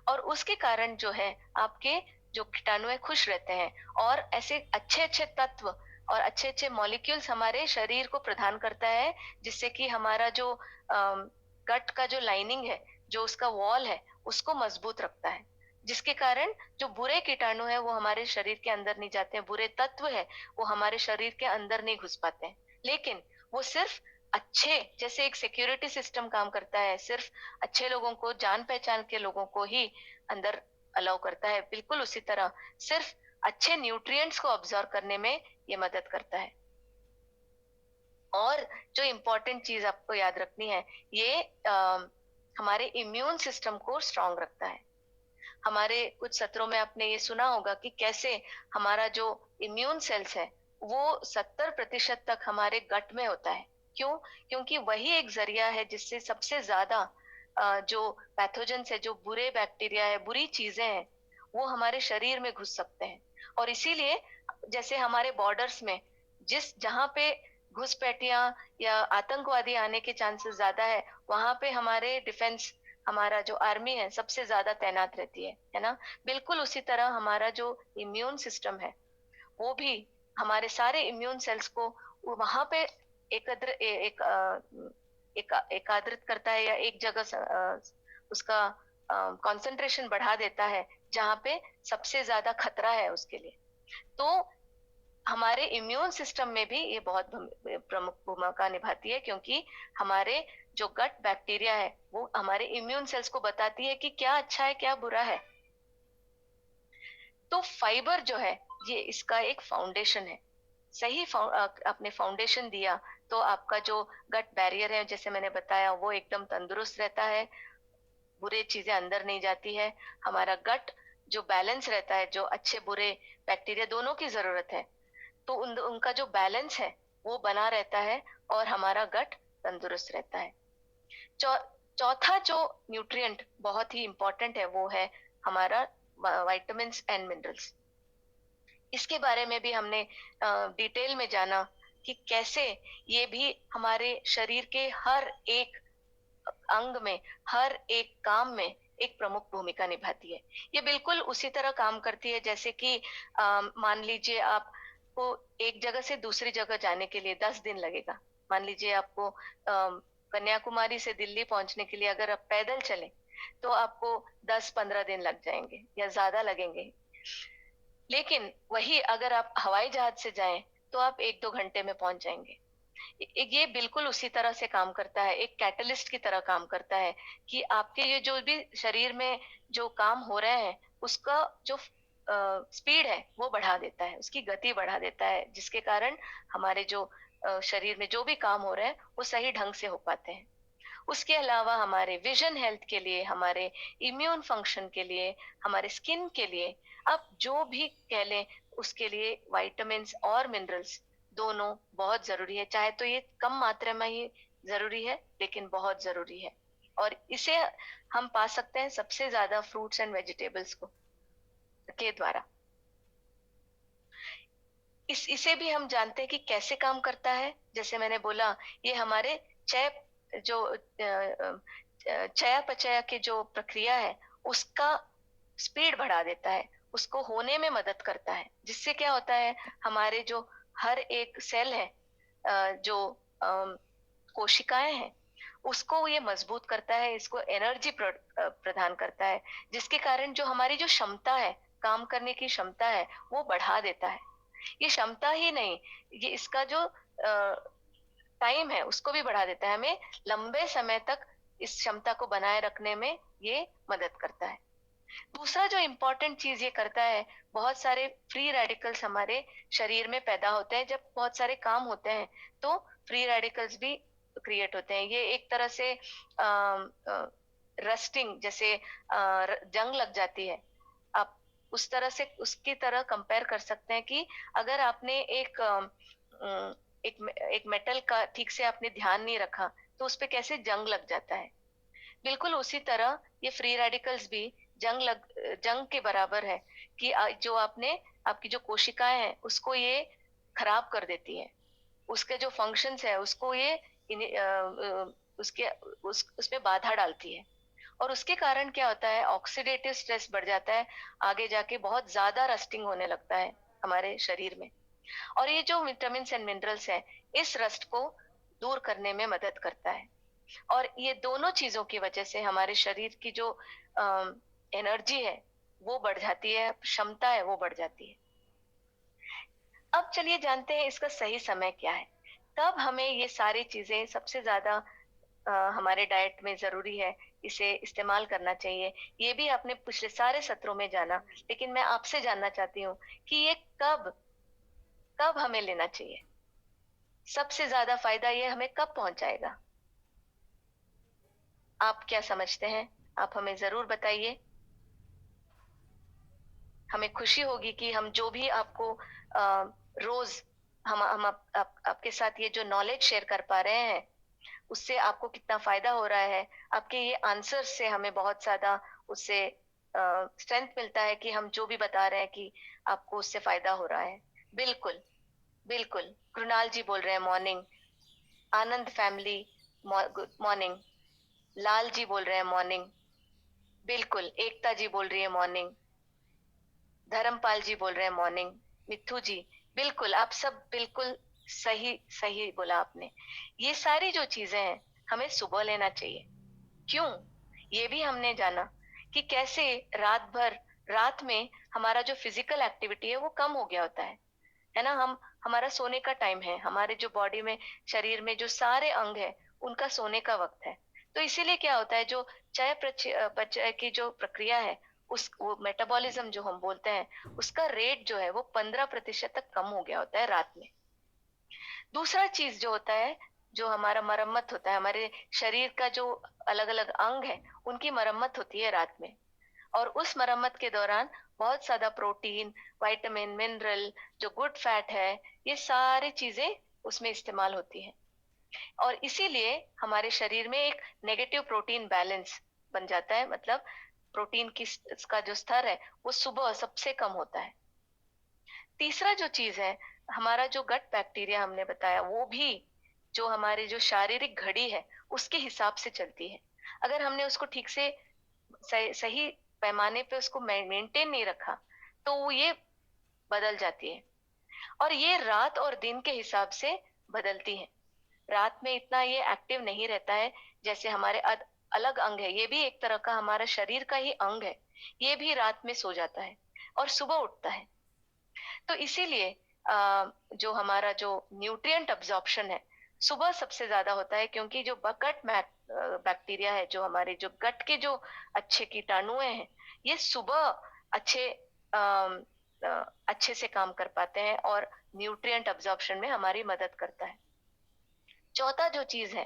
और उसके कारण जो है आपके जो कीटाणु है खुश रहते हैं, और ऐसे अच्छे अच्छे तत्व और अच्छे अच्छे मॉलिक्यूल्स हमारे शरीर को प्रदान करता है, जिससे कि हमारा जो गट का जो लाइनिंग है, जो उसका वॉल है, उसको मजबूत रखता है, जिसके कारण जो बुरे कीटाणु है वो हमारे शरीर के अंदर नहीं जाते हैं, बुरे तत्व है वो हमारे शरीर के अंदर नहीं घुस पाते हैं। लेकिन वो सिर्फ अच्छे, जैसे एक सिक्योरिटी सिस्टम काम करता है, सिर्फ अच्छे लोगों को, जान पहचान के लोगों को ही अंदर अलाउ करता है, बिल्कुल उसी तरह सिर्फ अच्छे न्यूट्रिएंट्स को ऑब्जर्व करने में ये मदद करता है। और जो इम्पोर्टेंट चीज आपको याद रखनी है, ये हमारे इम्यून सिस्टम को स्ट्रांग रखता है। हमारे कुछ सत्रों में आपने ये सुना होगा कि कैसे हमारा जो इम्यून सेल्स है वो 70% तक हमारे गट में होता है। क्यों? क्योंकि वही एक जरिया है जिससे सबसे ज्यादा जो पैथोजेंस है, जो बुरे बैक्टीरिया है, बुरी चीजें हैं, वो हमारे शरीर में घुस सकते हैं। और इसीलिए जैसे हमारे बॉर्डर्स में जहाँ पे घुसपैठियां या आतंकवादी आने के चांसेस ज्यादा है, वहां पे हमारे डिफेंस, हमारा जो आर्मी है, सबसे ज्यादा तैनात रहती है ना। बिल्कुल उसी तरह हमारा जो इम्यून सिस्टम है वो भी हमारे सारे इम्यून सेल्स को वहां पे एकाग्रित करता है, या एक जगह उसका कंसंट्रेशन बढ़ा देता है जहाँ पे सबसे ज्यादा खतरा है उसके लिए। तो हमारे इम्यून सिस्टम में भी ये बहुत प्रमुख भूमिका निभाती है, क्योंकि हमारे जो गट बैक्टीरिया है वो हमारे इम्यून सेल्स को बताती है कि क्या अच्छा है क्या बुरा है। तो फाइबर जो है ये इसका एक फाउंडेशन है। सही आपने फाउंडेशन दिया तो आपका जो गट बैरियर है, जैसे मैंने बताया, वो एकदम तंदुरुस्त रहता है, बुरी चीजें अंदर नहीं जाती है। हमारा गट जो बैलेंस रहता है, जो अच्छे बुरे बैक्टीरिया दोनों की जरूरत है, तो उनका जो बैलेंस है वो बना रहता है और हमारा गट तंदुरुस्त रहता है। चौ, चौथा जो न्यूट्रिएंट बहुत ही इंपॉर्टेंट है वो है हमारा विटामिन्स एंड मिनरल्स। इसके बारे में भी हमने डिटेल में जाना कि कैसे ये भी हमारे शरीर के हर एक अंग में, हर एक काम में एक प्रमुख भूमिका निभाती है। ये बिल्कुल उसी तरह काम करती है जैसे कि मान लीजिए आपको एक जगह से दूसरी जगह जाने के लिए 10 दिन लगेगा। मान लीजिए आपको कन्याकुमारी से दिल्ली पहुंचने के लिए अगर आप पैदल चलें तो आपको 10-15 दिन लग जाएंगे या ज्यादा लगेंगे। लेकिन वही अगर आप हवाई जहाज से जाएं तो आप 1-2 घंटे में पहुंच जाएंगे। ये बिल्कुल उसी तरह से काम करता है, एक कैटलिस्ट की तरह काम करता है कि आपके ये जो भी शरीर में जो काम हो रहे हैं उसका जो स्पीड है वो बढ़ा देता है, उसकी गति बढ़ा देता है, जिसके कारण हमारे जो शरीर में जो भी काम हो रहे हैं वो सही ढंग से हो पाते हैं। उसके अलावा हमारे विजन हेल्थ के लिए, हमारे इम्यून फंक्शन के लिए, हमारे स्किन के लिए, आप जो भी कह लें, उसके लिए विटामिन्स और मिनरल्स दोनों बहुत जरूरी है। चाहे तो ये कम मात्रा में ही जरूरी है, लेकिन बहुत जरूरी है। और इसे हम पा सकते हैं सबसे ज्यादा फ्रूट्स एंड वेजिटेबल्स को के द्वारा। इसे भी हम जानते हैं कि कैसे काम करता है। जैसे मैंने बोला, ये हमारे चयापचय की जो प्रक्रिया है उसका स्पीड बढ़ा देता है, उसको होने में मदद करता है, जिससे क्या होता है, हमारे जो हर एक सेल है, जो कोशिकाएं हैं, उसको ये मजबूत करता है, इसको एनर्जी प्रदान करता है, जिसके कारण जो हमारी जो क्षमता है, काम करने की क्षमता है, वो बढ़ा देता है। ये क्षमता ही नहीं, ये इसका जो टाइम है उसको भी बढ़ा देता है, हमें लंबे समय तक इस क्षमता को बनाए रखने में ये मदद करता है। दूसरा जो इम्पोर्टेंट चीज ये करता है, बहुत सारे फ्री रेडिकल्स हमारे शरीर में पैदा होते हैं। जब बहुत सारे काम होते हैं तो फ्री रेडिकल्स भी क्रिएट होते हैं। ये एक तरह से रस्टिंग, जैसे जंग लग जाती है, आप उस तरह से उसकी तरह कंपेयर कर सकते हैं कि अगर आपने एक मेटल का ठीक से आपने ध्यान नहीं रखा तो उस पे कैसे जंग लग जाता है। बिल्कुल उसी तरह ये फ्री रेडिकल्स भी जंग के बराबर है कि जो आपकी जो कोशिकाएं हैं उसको ये खराब कर देती है, उसके जो फंक्शंस है उसको ये उसमें बाधा डालती है। और उसके कारण क्या होता है, ऑक्सीडेटिव स्ट्रेस बढ़ जाता है, आगे जाके बहुत ज्यादा रस्टिंग होने लगता है हमारे शरीर में। और ये जो विटामिन्स एंड मिनरल्स है, इस रस्ट को दूर करने में मदद करता है। और ये दोनों चीजों की वजह से हमारे शरीर की जो एनर्जी है वो बढ़ जाती है, क्षमता है वो बढ़ जाती है। अब चलिए जानते हैं इसका सही समय क्या है, कब हमें ये सारी चीजें सबसे ज्यादा हमारे डाइट में जरूरी है, इसे इस्तेमाल करना चाहिए। ये भी आपने पिछले सारे सत्रों में जाना, लेकिन मैं आपसे जानना चाहती हूँ कि ये कब कब हमें लेना चाहिए, सबसे ज्यादा फायदा ये हमें कब पहुंचाएगा। आप क्या समझते हैं, आप हमें जरूर बताइए। हमें खुशी होगी कि हम जो भी आपको रोज हम आपके साथ ये जो नॉलेज शेयर कर पा रहे हैं उससे आपको कितना फायदा हो रहा है। आपके ये आंसर से हमें बहुत ज्यादा उससे स्ट्रेंथ मिलता है कि हम जो भी बता रहे हैं कि आपको उससे फायदा हो रहा है। बिल्कुल बिल्कुल। कृणाल जी बोल रहे हैं मॉर्निंग, आनंद family good morning, Lal ji बोल रहे हैं मॉर्निंग, बिल्कुल। एकता जी बोल रही है मॉर्निंग, धर्मपाल जी बोल रहे हैं मॉर्निंग, मिथु जी बिल्कुल, आप सब बिल्कुल सही सही बोला आपने। ये सारी जो चीजें हैं हमें सुबह लेना चाहिए। क्यों, ये भी हमने जाना कि कैसे रात में हमारा जो फिजिकल एक्टिविटी है वो कम हो गया होता है ना। हमारा सोने का टाइम है, हमारे जो बॉडी में, शरीर में जो सारे अंग है उनका सोने का वक्त है। तो इसीलिए क्या होता है, जो चयापचय की जो प्रक्रिया है, वो मेटाबॉलिज्म जो हम बोलते हैं, उसका रेट जो है वो 15% तक कम हो गया होता है रात में। दूसरा चीज जो होता है, जो हमारा मरम्मत होता है, हमारे शरीर का जो अलग अलग अंग है उनकी मरम्मत होती है रात में। और उस मरम्मत के दौरान बहुत ज्यादा प्रोटीन, विटामिन, मिनरल, जो गुड फैट है, ये सारी चीजें उसमें इस्तेमाल होती हैं। और इसीलिए हमारे शरीर में एक नेगेटिव प्रोटीन बैलेंस बन जाता है। मतलब प्रोटीन की का जो स्तर है वो सुबह सबसे कम होता है। तीसरा जो चीज है, हमारा जो गट बैक्टीरिया हमने बताया, वो भी जो हमारी जो शारीरिक घड़ी है उसके हिसाब से चलती है। अगर हमने उसको ठीक से सही पैमाने पे उसको मेंटेन नहीं रखा तो वो ये बदल जाती है। और ये रात और दिन के हिसाब से बदलती है। रात में इतना ये एक्टिव नहीं रहता है जैसे हमारे अलग अंग है, ये भी एक तरह का हमारा शरीर का ही अंग है। ये भी रात में सो जाता है और सुबह उठता है। तो इसीलिए जो हमारा जो न्यूट्रिएंट अब्जॉर्प्शन है सुबह सबसे ज्यादा होता है, क्योंकि जो गट बैक्टीरिया है, जो हमारे जो गट के जो अच्छे कीटाणु हैं, ये सुबह अच्छे अच्छे से काम कर पाते हैं और न्यूट्रिएंट अब्जॉर्प्शन में हमारी मदद करता है। चौथा जो चीज है,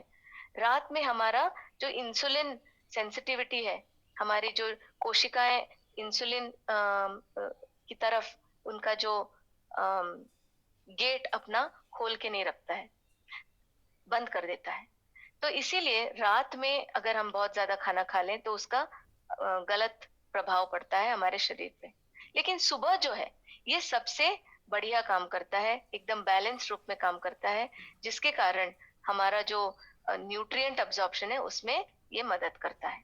रात में हमारा जो इंसुलिन सेंसिटिविटी है, हमारी जो कोशिकाएं इंसुलिन की तरफ उनका जो गेट अपना खोल के नहीं रखता है, बंद कर देता है। तो इसीलिए रात में अगर हम बहुत ज्यादा खाना खा लें तो उसका गलत प्रभाव पड़ता है हमारे शरीर पे। लेकिन सुबह जो है ये सबसे बढ़िया काम करता है, एकदम बैलेंस रूप में काम करता है, जिसके कारण हमारा जो न्यूट्रिएंट अब्जॉर्प्शन है उसमें ये मदद करता है।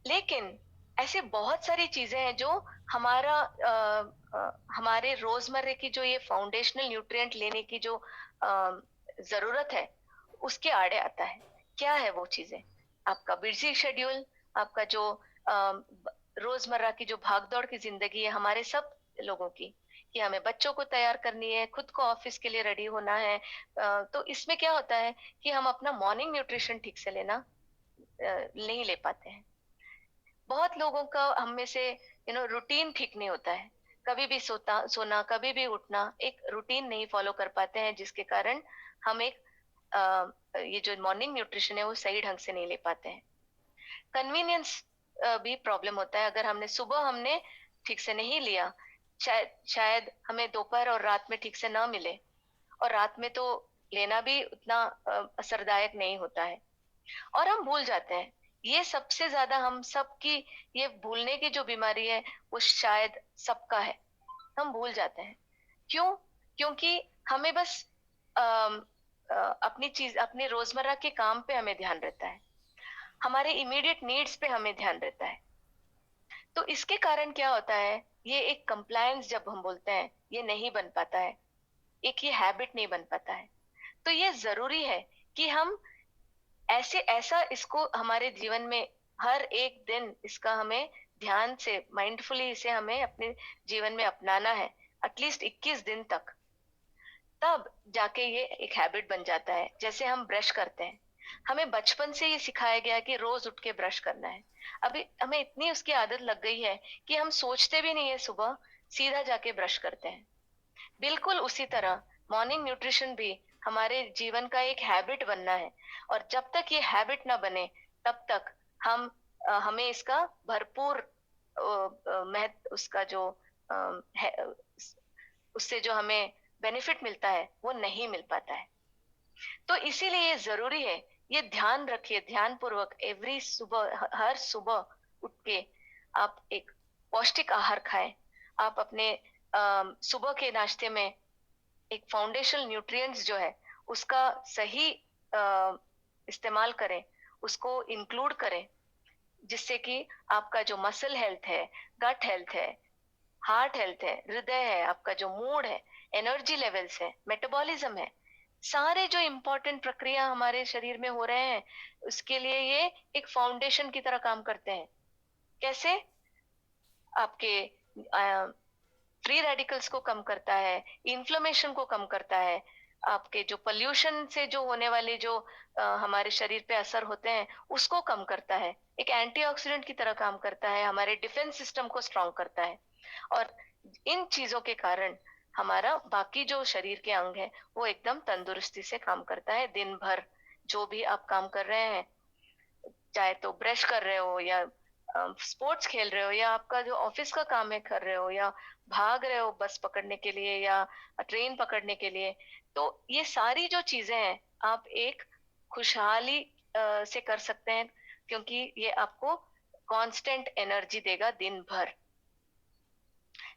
लेकिन ऐसे बहुत सारी चीजें हैं जो हमारा हमारे रोजमर्रे की जो ये फाउंडेशनल न्यूट्रिएंट लेने की जो जरूरत है उसके आड़े आता है। क्या है वो चीजें? आपका बिजी शेड्यूल, आपका जो रोजमर्रा की जो भागदौड़ की जिंदगी है हमारे सब लोगों की, कि हमें बच्चों को तैयार करनी है, खुद को ऑफिस के लिए रेडी होना है। तो इसमें क्या होता है कि हम अपना मॉर्निंग न्यूट्रिशन ठीक से लेना नहीं ले पाते हैं। बहुत लोगों का हम में से रूटीन ठीक नहीं होता है। कभी भी सोना, कभी भी उठना, एक रूटीन नहीं फॉलो कर पाते हैं, जिसके कारण हम एक ये जो मॉर्निंग न्यूट्रिशन है वो सही ढंग से नहीं ले पाते हैं। कन्वीनियंस भी प्रॉब्लम होता है। अगर हमने ठीक से नहीं लिया, शायद हमें दोपहर और रात में ठीक से ना मिले, और रात में तो लेना भी उतना असरदायक नहीं होता है और हम भूल जाते हैं। ये सबसे ज्यादा हम सबकी ये भूलने की जो बीमारी है वो शायद सबका है, हम भूल जाते हैं। क्यों? क्योंकि हमें बस अपने रोजमर्रा के काम पे हमें ध्यान रहता है, हमारे इमीडिएट नीड्स पे हमें ध्यान रहता है। तो इसके कारण क्या होता है, ये एक कंप्लायंस जब हम बोलते हैं ये नहीं बन पाता है, एक ये हैबिट नहीं बन पाता है। तो ये जरूरी है कि हम ऐसा इसको हमारे जीवन में हर एक दिन इसका हमें ध्यान से माइंडफुली इसे हमें अपने जीवन में अपनाना है, एटलीस्ट 21 दिन तक। तब जाके ये एक हैबिट बन जाता है। जैसे हम ब्रश करते हैं, हमें बचपन से ये सिखाया गया कि रोज उठ के ब्रश करना है। अभी हमें इतनी उसकी आदत लग गई है कि हम सोचते भी नहीं है, सुबह सीधा जाके ब्रश करते हैं। बिल्कुल उसी तरह मॉर्निंग न्यूट्रिशन भी हमारे जीवन का एक हैबिट बनना है। और जब तक ये हैबिट ना बने तब तक हमें इसका भरपूर महत्व, उसका जो है, उससे जो हमें बेनिफिट मिलता है वो नहीं मिल पाता है। तो इसीलिए ये जरूरी है, ये ध्यान रखिए, ध्यान पूर्वक एवरी सुबह, हर सुबह उठ के आप एक पौष्टिक आहार खाएं। आप अपने सुबह के नाश्ते में एक फाउंडेशनल न्यूट्रिएंट्स जो है उसका सही इस्तेमाल करें, उसको इंक्लूड करें, जिससे कि आपका जो मसल हेल्थ है, गट हेल्थ है, हार्ट हेल्थ है, हृदय है, आपका जो मूड है, एनर्जी लेवल्स है, मेटाबॉलिज्म है, सारे जो इम्पोर्टेंट प्रक्रिया हमारे शरीर में हो रहे हैं, उसके लिए ये एक फाउंडेशन की तरह काम करते हैं। कैसे? आपके फ्री रेडिकल्स को कम करता है, इन्फ्लेमेशन को कम करता है, आपके जो पोल्यूशन से जो होने वाले जो हमारे शरीर पे असर होते हैं उसको कम करता है, एक एंटीऑक्सीडेंट की तरह काम करता है, हमारे डिफेंस सिस्टम को स्ट्रांग करता है। और इन चीजों के कारण हमारा बाकी जो शरीर के अंग है वो एकदम तंदुरुस्ती से काम करता है दिन भर। जो भी आप काम कर रहे हैं, चाहे तो ब्रश कर रहे हो या स्पोर्ट्स खेल रहे हो या आपका जो ऑफिस का काम है कर रहे हो या भाग रहे हो बस पकड़ने के लिए या ट्रेन पकड़ने के लिए, तो ये सारी जो चीजें हैं आप एक खुशहाली से कर सकते हैं, क्योंकि ये आपको कांस्टेंट एनर्जी देगा दिन भर।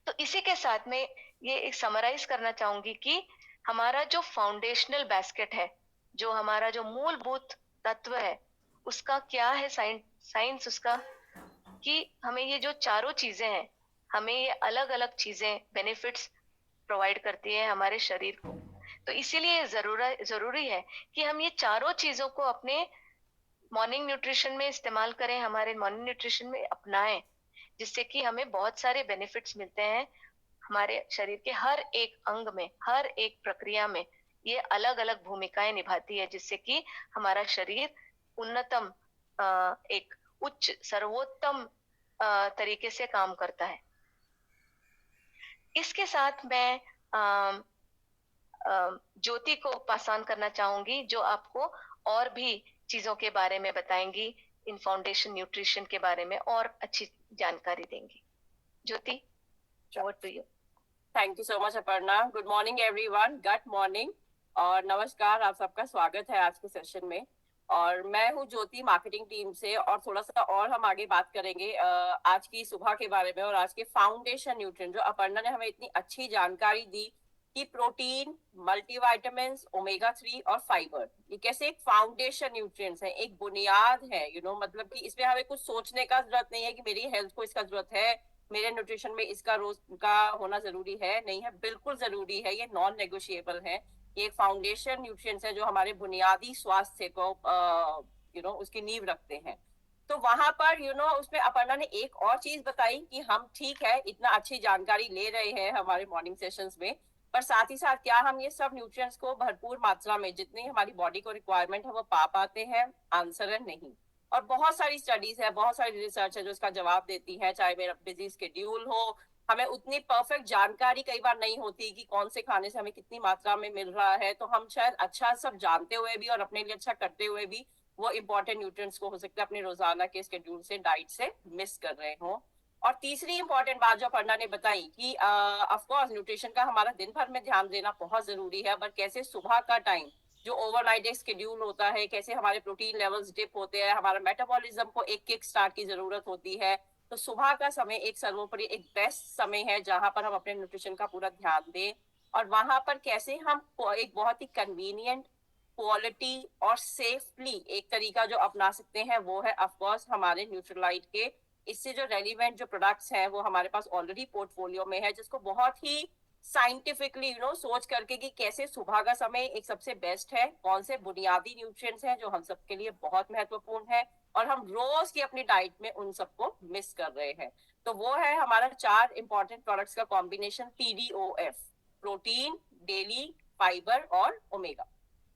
तो इसी के साथ में ये एक समराइज करना चाहूंगी कि हमारा जो फाउंडेशनल बास्केट है, जो हमारा जो मूलभूत तत्व है, उसका क्या है साइंस उसका, कि हमें ये जो चारों चीजें हैं, हमें ये अलग अलग चीजें बेनिफिट्स प्रोवाइड करती है हमारे शरीर को। तो इसीलिए जरूरी है कि हम ये चारों चीजों को अपने मॉर्निंग न्यूट्रिशन में इस्तेमाल करें, हमारे मॉर्निंग न्यूट्रिशन में अपनाएं, जिससे कि हमें बहुत सारे बेनिफिट्स मिलते हैं हमारे शरीर के हर एक अंग में, हर एक प्रक्रिया में। ये अलग अलग भूमिकाएं निभाती है, जिससे कि हमारा शरीर उन्नतम एक उच्च सर्वोत्तम तरीके से काम करता है। इसके साथ मैं ज्योति को पास ऑन करना चाहूंगी, जो आपको और भी चीजों के बारे में बताएंगी, इन फाउंडेशन न्यूट्रिशन के बारे में और अच्छी जानकारी देंगी। Jyoti, over to you. Thank you so much Aparna. Good morning everyone, good morning और नमस्कार, आप सबका स्वागत है आज के सेशन में। और मैं हूँ ज्योति, मार्केटिंग टीम से, और थोड़ा सा और हम आगे बात करेंगे आज की सुबह के बारे में और आज के फाउंडेशन न्यूट्रिएंट, जो अपर्णा ने हमें इतनी अच्छी जानकारी दी कि प्रोटीन, मल्टीविटामिन, ओमेगा 3 और फाइबर, ये कैसे एक फाउंडेशन न्यूट्रिएंट्स है, एक बुनियाद है। मतलब कि इसमें हमें कुछ सोचने का जरूरत नहीं है कि मेरी हेल्थ को इसका जरूरत है, मेरे न्यूट्रिशन में इसका रोज का होना जरूरी है, नहीं है, बिल्कुल जरूरी है, ये नॉन नेगोशिएबल है। ये एक फाउंडेशन न्यूट्रिएंट्स है जो हमारे बुनियादी स्वास्थ्य को उसकी नींव रखते हैं। तो वहां पर उसमें अपर्णा ने एक और चीज बताई कि हम ठीक है इतना अच्छी जानकारी ले रहे हैं हमारे मॉर्निंग सेशंस में, पर साथ ही साथ क्या हम ये सब न्यूट्रिएंट्स को भरपूर मात्रा में जितनी हमारी बॉडी को रिक्वायरमेंट है वो पा पाते हैं? आंसर है नहीं। और बहुत सारी स्टडीज है, बहुत सारी रिसर्च है जो इसका जवाब देती है। चाहे मेरा बिजी शेड्यूल हो, हमें उतनी परफेक्ट जानकारी कई बार नहीं होती कि कौन से खाने से हमें कितनी मात्रा में मिल रहा है, तो हम शायद अच्छा सब जानते हुए भी और अपने लिए अच्छा करते हुए भी वो इंपॉर्टेंट न्यूट्रिएंट्स को हो सकता है अपने रोजाना के शेड्यूल से, डाइट से मिस कर रहे हो। और तीसरी इंपॉर्टेंट बात जो अपर्णा ने बताई कि ऑफ कोर्स न्यूट्रिशन का हमारा दिन भर में ध्यान देना बहुत जरूरी है, बट कैसे सुबह का टाइम जो ओवरनाइट एक शेड्यूल होता है, कैसे हमारे प्रोटीन लेवल्स डिप होते हैं, हमारा मेटाबॉलिज्म को एक किक स्टार्ट की जरूरत होती है। तो सुबह का समय एक सर्वोपरि एक बेस्ट समय है जहां पर हम अपने न्यूट्रिशन का पूरा ध्यान दें, और वहां पर कैसे हम एक बहुत ही कन्वीनियंट, क्वालिटी और सेफली एक तरीका जो अपना सकते हैं वो है ऑफकोर्स हमारे न्यूट्रीलाइट के इससे जो रेलिवेंट जो प्रोडक्ट्स हैं वो हमारे पास ऑलरेडी पोर्टफोलियो में है, जिसको बहुत ही साइंटिफिकली सोच करके कि कैसे सुबह का समय एक सबसे बेस्ट है, कौन से बुनियादी न्यूट्रिएंट्स हैं जो हम सबके लिए बहुत महत्वपूर्ण है और हम रोज की अपनी डाइट में उन सबको मिस कर रहे हैं। तो वो है हमारा 4 इंपॉर्टेंट प्रोडक्ट्स का combination, PDOF, protein, daily, fibre और ओमेगा।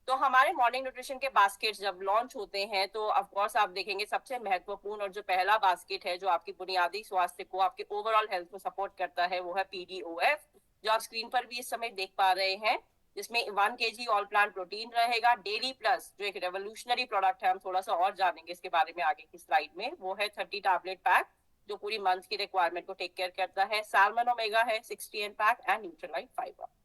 तो हमारे मॉर्निंग न्यूट्रिशन के बास्केट जब लॉन्च होते हैं तो ऑफ कोर्स आप देखेंगे सबसे महत्वपूर्ण और जो पहला बास्केट है जो आपकी बुनियादी स्वास्थ्य को, आपके ओवरऑल हेल्थ को सपोर्ट करता है, वो है PDOF, जो आप स्क्रीन पर भी इस समय देख पा रहे हैं, जिसमें 1 kg ऑल प्लांट प्रोटीन रहेगा। डेली प्लस जो एक रेवोल्यूशनरी प्रोडक्ट है, हम थोड़ा सा और जानेंगे इसके बारे में आगे की स्लाइड में, वो है 30 टैबलेट पैक जो पूरी मंथ की रिक्वायरमेंट को टेक केयर करता है। साल्मन ओमेगा है 60 n pack and Nutrilite fiber.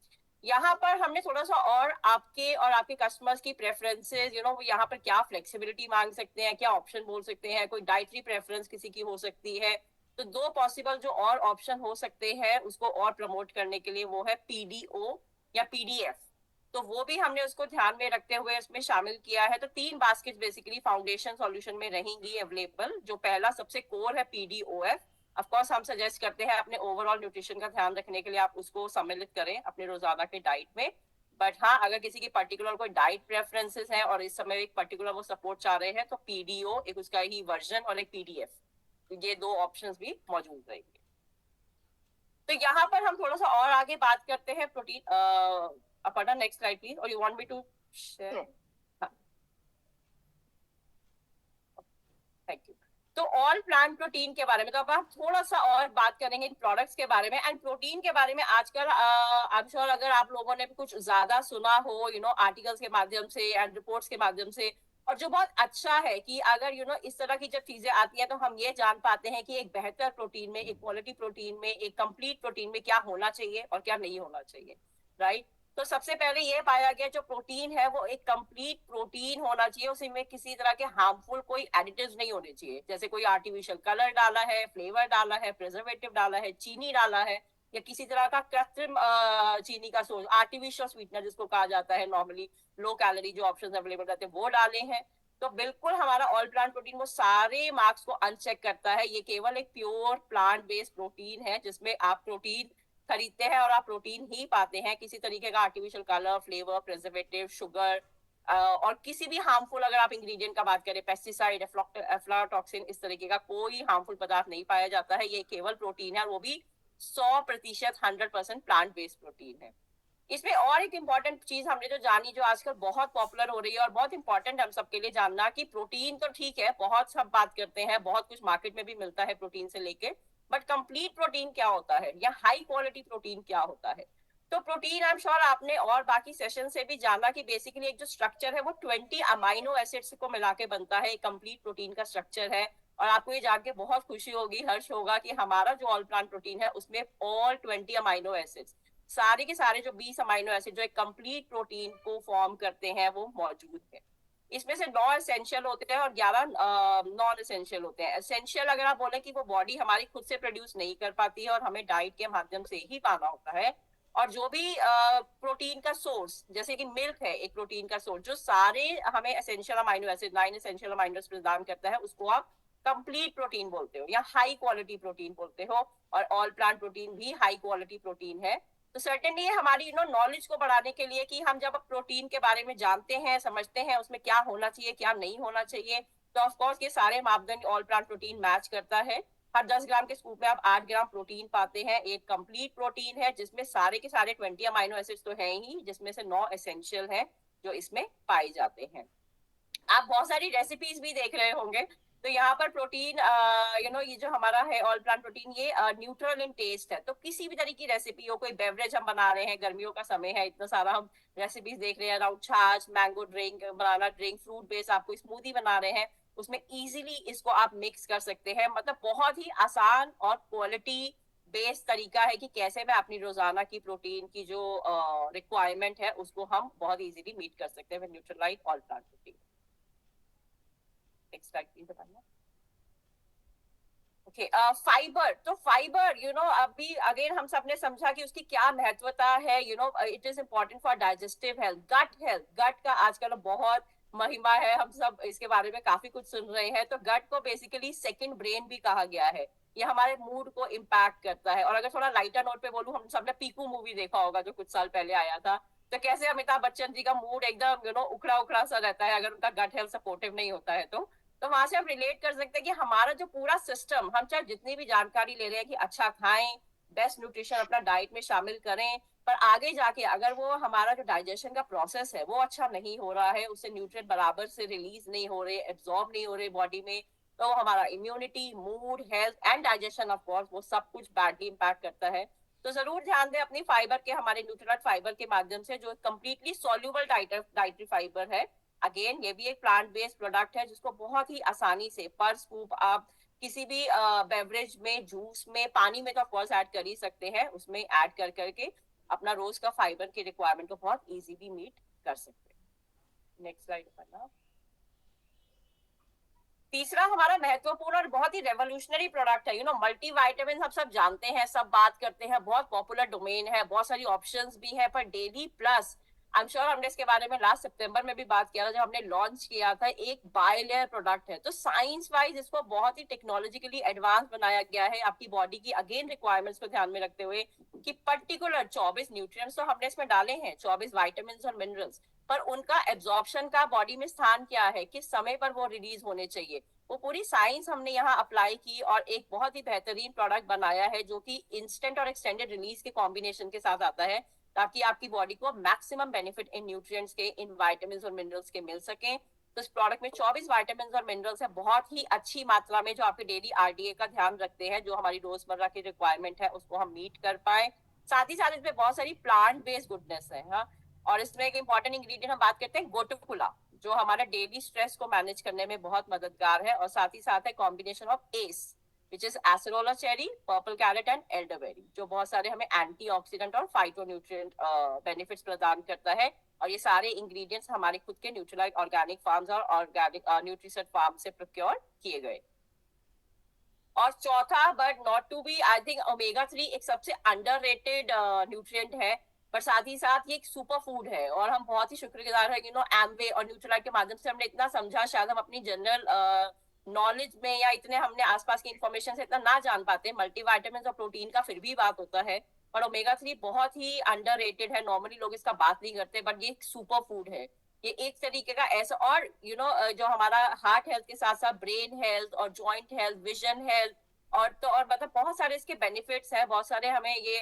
यहाँ पर हमने थोड़ा सा और आपके कस्टमर्स की प्रेफरेंसेस, यहाँ पर क्या फ्लेक्सिबिलिटी मांग सकते हैं, क्या ऑप्शन बोल सकते हैं, कोई डाइटरी प्रेफरेंस किसी की हो सकती है, तो 2 पॉसिबल जो और ऑप्शन हो सकते हैं उसको और प्रमोट करने के लिए, वो है PDO या PDF। तो वो भी हमने उसको ध्यान में रखते हुए उसमें शामिल किया है। तो 3 बास्केट बेसिकली फाउंडेशन सॉल्यूशन में रहेंगी अवेलेबल। जो पहला सबसे कोर है PDOF, ऑफ कोर्स हम सजेस्ट करते हैं अपने ओवरऑल न्यूट्रिशन का ध्यान रखने के लिए आप उसको सम्मिलित करें अपने रोजाना के डाइट में। बट हाँ, अगर किसी की पर्टिकुलर कोई डाइट प्रेफरेंसेस है और इस समय एक पर्टिकुलर वो सपोर्ट चाह रहे हैं, तो PDO एक उसका ही वर्जन और एक PDF, ये 2 ऑप्शंस भी मौजूद रहेंगे। तो यहाँ पर हम थोड़ा सा और आगे बात करते हैं protein. Aparna, next slide please, और you want me to share? Thank you. तो और ऑल प्लांट प्रोटीन के बारे में, तो अब आप थोड़ा सा और बात करेंगे इन प्रोडक्ट्स के बारे में एंड प्रोटीन के बारे में। आजकल आई एम श्योर अगर आप लोगों ने कुछ ज्यादा सुना हो आर्टिकल्स के माध्यम से एंड रिपोर्ट्स के माध्यम से, और जो बहुत अच्छा है कि अगर इस तरह की जब चीजें आती हैं तो हम ये जान पाते हैं कि एक बेहतर प्रोटीन में, एक क्वालिटी प्रोटीन में, एक कंप्लीट प्रोटीन में क्या होना चाहिए और क्या नहीं होना चाहिए, राइट। तो सबसे पहले ये पाया गया जो प्रोटीन है वो एक कंप्लीट प्रोटीन होना चाहिए, उसमें किसी तरह के हार्मफुल कोई एडिटिव्स नहीं होने चाहिए, जैसे कोई आर्टिफिशियल कलर डाला है, फ्लेवर डाला है, प्रिजर्वेटिव डाला है, चीनी डाला है, या किसी तरह का कृत्रिम चीनी का सोर्स, आर्टिफिशियल स्वीटनर जिसको कहा जाता है, नॉर्मली लो कैलोरी जो ऑप्शंस अवेलेबल रहते हैं वो डाले हैं। तो बिल्कुल हमारा ऑल प्लांट प्रोटीन वो सारे मार्क्स को अनचेक करता है। ये केवल एक प्योर प्लांट बेस्ड प्रोटीन है जिसमें आप प्रोटीन खरीदते हैं और आप प्रोटीन ही पाते हैं, किसी तरीके का artificial colour, flavour, preservative, sugar और किसी भी हार्मफुल, अगर आप इंग्रेडिएंट का बात करें, पेस्टिसाइड, एफ्लाटॉक्सिन, इस तरीके का कोई हार्मफुल पदार्थ नहीं पाया जाता है। ये केवल प्रोटीन है, वो भी 100% 100% प्लांट बेस्ड प्रोटीन है। इसमें और एक इम्पॉर्टेंट चीज हमने जो जानी, जो आजकल बहुत पॉपुलर हो रही है और बहुत इंपॉर्टेंट हम सबके लिए जानना, कि प्रोटीन तो ठीक है, बहुत सब बात करते हैं, बहुत कुछ मार्केट में भी मिलता है प्रोटीन से लेके, बट कंप्लीट प्रोटीन क्या होता है या हाई क्वालिटी प्रोटीन क्या होता है। तो प्रोटीन आई एम श्योर आपने और बाकी सेशन से भी जाना कि बेसिकली एक जो स्ट्रक्चर है वो 20 अमाइनो एसिड्स को मिला के बनता है, एक कंप्लीट प्रोटीन का स्ट्रक्चर है। और आपको ये जान के बहुत खुशी होगी, हर्ष होगा कि हमारा जो ऑल प्लांट प्रोटीन है उसमें ऑल 20 अमाइनो एसिड्स, सारे के सारे जो 20 अमाइनो एसिड जो एक कंप्लीट प्रोटीन को फॉर्म करते हैं वो मौजूद है। इसमें से 9 एसेंशियल होते हैं और 11 नॉन एसेंशियल होते हैं। एसेंशियल अगर आप बोले कि वो बॉडी हमारी खुद से प्रोड्यूस नहीं कर पाती है और हमें डाइट के माध्यम से ही पाना होता है। और जो भी प्रोटीन का सोर्स, जैसे कि मिल्क है एक प्रोटीन का सोर्स, जो सारे हमें essential amino acid, 9 essential amino acid प्रदान करता है, उसको आप कंप्लीट प्रोटीन बोलते हो या हाई क्वालिटी प्रोटीन बोलते हो। और ऑल प्लांट प्रोटीन भी हाई क्वालिटी प्रोटीन है। तो सर्टेनली हमारी नॉलेज को बढ़ाने के लिए कि हम जब प्रोटीन के बारे में जानते हैं, समझते हैं उसमें क्या होना चाहिए, क्या नहीं होना चाहिए, तो ऑफ कोर्स ये सारे मापदंड ऑल प्लांट प्रोटीन मैच करता है। हर 10 ग्राम के स्कूप में आप 8 ग्राम प्रोटीन पाते हैं। एक कंप्लीट प्रोटीन है जिसमें सारे के सारे 20 अमाइनो एसिड्स तो हैं ही, जिसमें से 9 एसेंशियल हैं जो इसमें पाए जाते हैं। आप बहुत सारी रेसिपीज भी देख रहे होंगे, तो यहाँ पर प्रोटीन ये जो हमारा है ऑल प्लांट प्रोटीन, ये न्यूट्रल इन टेस्ट है। तो किसी भी तरह की रेसिपी हो, कोई बेवरेज हम बना रहे हैं, गर्मियों का समय है, इतना सारा हम रेसिपीज देख रहे हैं अराउंड छाछ, मैंगो ड्रिंक, बनाना ड्रिंक, फ्रूट बेस्ड आपको स्मूदी बना रहे हैं, उसमें इजीली इसको आप मिक्स कर सकते हैं। मतलब बहुत ही आसान और क्वालिटी बेस्ड तरीका है कि कैसे मैं अपनी रोजाना की प्रोटीन की जो रिक्वायरमेंट है उसको हम बहुत इजीली मीट कर सकते हैं Nutrilite all plant protein. Next slide please बताइए। Okay, fibre. तो फाइबर अभी अगेन हम सबने समझा कि उसकी क्या महत्वता है। It is important for digestive health, gut health. Gut का आजकल बहुत महिमा है, हम सब इसके बारे में काफी कुछ सुन रहे हैं। तो गट को बेसिकली सेकंड ब्रेन भी कहा गया है। ये हमारे मूड को इम्पैक्ट करता है। और अगर थोड़ा लाइटर नोट पे बोलूं, हम सबने पीकू मूवी देखा होगा जो कुछ साल पहले आया था, तो कैसे अमिताभ बच्चन जी का मूड एकदम उखड़ा उखड़ा सा रहता है अगर उनका गट हेल्थ सपोर्टिव नहीं होता है। तो वहां से हम रिलेट कर सकते हैं कि हमारा जो पूरा सिस्टम, हम चाहे जितनी भी जानकारी ले रहे हैं कि अच्छा खाएं, बेस्ट न्यूट्रिशन अपना डाइट में शामिल करें, पर आगे जाके अगर वो हमारा जो डाइजेशन का प्रोसेस है वो अच्छा नहीं हो रहा है, उससे न्यूट्रिएंट बराबर से रिलीज नहीं हो रहे, एब्जॉर्ब नहीं हो रहे बॉडी में, तो हमारा immunity, mood, health and digestion of course वो सब कुछ बैडली इम्पैक्ट करता है। तो जरूर ध्यान दें अपनी फाइबर के, हमारे न्यूट्रिएंट फाइबर के माध्यम से, जो कंप्लीटली सॉल्युबल डाइटरी फाइबर है। अगेन ये भी एक प्लांट बेस्ड प्रोडक्ट है जिसको बहुत ही आसानी से पर स्कूप आप किसी भी बेवरेज में, जूस में, पानी में तो ऑफ कोर्स ऐड कर ही सकते हैं, उसमें ऐड कर करके अपना रोज का फाइबर की रिक्वायरमेंट को बहुत इजीली मीट कर सकते हैं। नेक्स्ट स्लाइड करना। तीसरा हमारा महत्वपूर्ण और बहुत ही रेवोल्यूशनरी प्रोडक्ट है मल्टी वाइटामिन। हम सब जानते हैं, सब बात करते हैं, बहुत पॉपुलर डोमेन है, बहुत सारी ऑप्शंस भी है, पर daily plus I am sure हमने इसके बारे में लास्ट सितंबर में भी बात किया था जब हमने लॉन्च किया था। एक बायलेयर प्रोडक्ट है, तो साइंस वाइज इसको बहुत ही टेक्नोलॉजिकली एडवांस बनाया गया है आपकी बॉडी की अगेन रिक्वायरमेंट्स को ध्यान में रखते हुए कि पर्टिकुलर 24 न्यूट्रिएंट्स तो हमने इसमें डाले हैं, 24 वाइटामिन और मिनरल्स, पर उनका एब्जॉर्प्शन का बॉडी में स्थान क्या है, किस समय पर वो रिलीज होने चाहिए, वो पूरी साइंस हमने यहाँ अप्लाई की और एक बहुत ही बेहतरीन प्रोडक्ट बनाया है जो कि इंस्टेंट और एक्सटेंडेड रिलीज के कॉम्बिनेशन के साथ आता है, ताकि आपकी बॉडी को मैक्सिमम बेनिफिट इन न्यूट्रिएंट्स के, इन विटामिन्स और मिनरल्स के मिल सके। तो इस प्रोडक्ट में 24 विटामिन और मिनरल्स है, बहुत ही अच्छी मात्रा में, जो आपके डेली आरडीए का ध्यान रखते हैं, जो हमारी रोजमर्रा की रिक्वायरमेंट है उसको हम मीट कर पाए। साथ ही साथ इसमें बहुत सारी प्लांट बेस्ड गुडनेस है। हाँ, और इसमें एक इंपॉर्टेंट इंग्रेडिएंट हम बात करते हैं गोटुकुला, जो हमारा डेली स्ट्रेस को मैनेज करने में बहुत मददगार है। और साथ ही साथ है combination of S which is acerola cherry, purple carrot and elderberry, जो बहुत सारे हमें एंटीऑक्सीडेंट और फाइटोन्यूट्रिएंट बेनिफिट्स प्रदान करता है। और ये सारे इंग्रेडिएंट्स हमारे खुद के न्यूट्रीलाइट ऑर्गेनिक फार्म्स और ऑर्गेनिक न्यूट्रीसेट फार्म से प्रोक्योर किए गए। और चौथा, but not to be, I think omega 3 एक सबसे अंडररेटेड न्यूट्रिएंट है, पर साथ ही साथ ये एक सुपर फूड है। और हम बहुत ही शुक्रगुजार है, एमवे और न्यूट्रीलाइट के माध्यम से हमने इतना समझा, शायद हम अपनी जनरल नॉलेज में या इतने हमने आसपास की इंफॉर्मेशन से इतना ना जान पाते। मल्टीविटामिन और प्रोटीन का फिर भी बात होता है, पर ओमेगा 3 बहुत ही अंडररेटेड है। नॉर्मली लोग इसका बात नहीं करते, बट ये एक सुपर फूड है। ये एक तरीके का ऐसा, और जो हमारा हार्ट हेल्थ के साथ साथ ब्रेन हेल्थ और जॉइंट हेल्थ, विजन हेल्थ, और मतलब बहुत सारे इसके बेनिफिट्स है, बहुत सारे हमें ये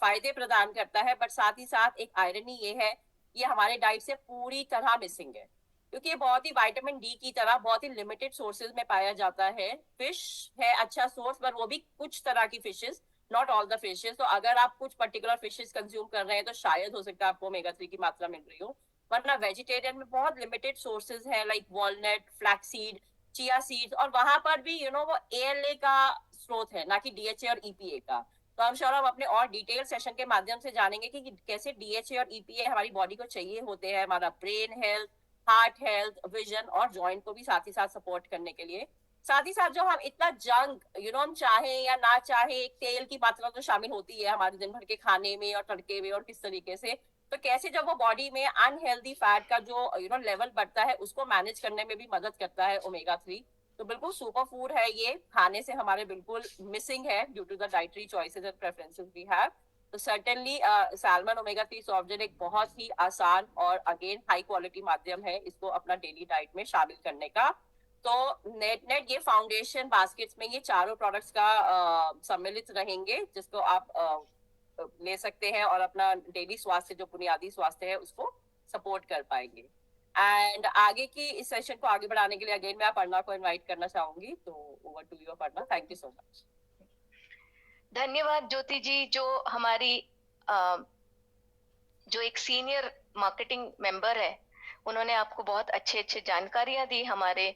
फायदे प्रदान करता है। बट साथ ही साथ एक आयरनी ये है, ये हमारे डाइट से पूरी तरह मिसिंग है, क्योंकि ये बहुत ही विटामिन डी की तरह बहुत ही लिमिटेड सोर्सेज में पाया जाता है। फिश है अच्छा सोर्स, पर वो भी कुछ तरह की fishes, not all the fishes. तो अगर आप कुछ पर्टिकुलर फिशेस कंज्यूम कर रहे हैं तो शायद हो सकता है आपको ओमेगा 3 की मात्रा मिल रही हो, वरना वेजिटेरियन में बहुत लिमिटेड सोर्सेज हैं, like walnut, flaxseed, chia seeds, और वहां पर भी वो एएलए का स्रोत है, ना कि डीएचए और ईपीए का। तो हम श्योर हम अपने और डिटेल सेशन के माध्यम से जानेंगे कि कैसे डीएचए और ईपीए हमारी बॉडी को चाहिए होते हैं, हमारा brain health, heart health, vision और जॉइंट को भी साथ ही साथ सपोर्ट करने के लिए। साथ ही साथ जो हम इतना जंक हम चाहे या ना चाहे, तेल की मात्रा तो शामिल होती है हमारे दिन भर के खाने में और तड़के में और किस तरीके से, तो कैसे जब वो बॉडी में अनहेल्दी फैट का जो लेवल बढ़ता है उसको मैनेज करने में भी मदद करता है ओमेगा 3। तो बिल्कुल सुपर फूड है ये, खाने से हमारे बिल्कुल मिसिंग है due to the dietary choices and preferences we have. तो certainly salmon omega 3 soft gel एक बहुत ही आसान और अगेन हाई क्वालिटी माध्यम है इसको अपना डेली डाइट में शामिल करने का। तो नेट ये फाउंडेशन बास्केट्स में ये चारों प्रोडक्ट्स का सम्मिलित रहेंगे, जिसको आप ले सकते हैं और अपना डेली स्वास्थ्य, जो बुनियादी स्वास्थ्य है, उसको सपोर्ट कर पाएंगे। एंड आगे की इस सेशन को आगे बढ़ाने के लिए अगेन मैं अपर्णा को इनवाइट करना चाहूंगी। तो over to you Aparna, thank you so much. धन्यवाद ज्योति जी, जो हमारी जो एक सीनियर मार्केटिंग मेंबर है, उन्होंने आपको बहुत अच्छे जानकारियां दी हमारे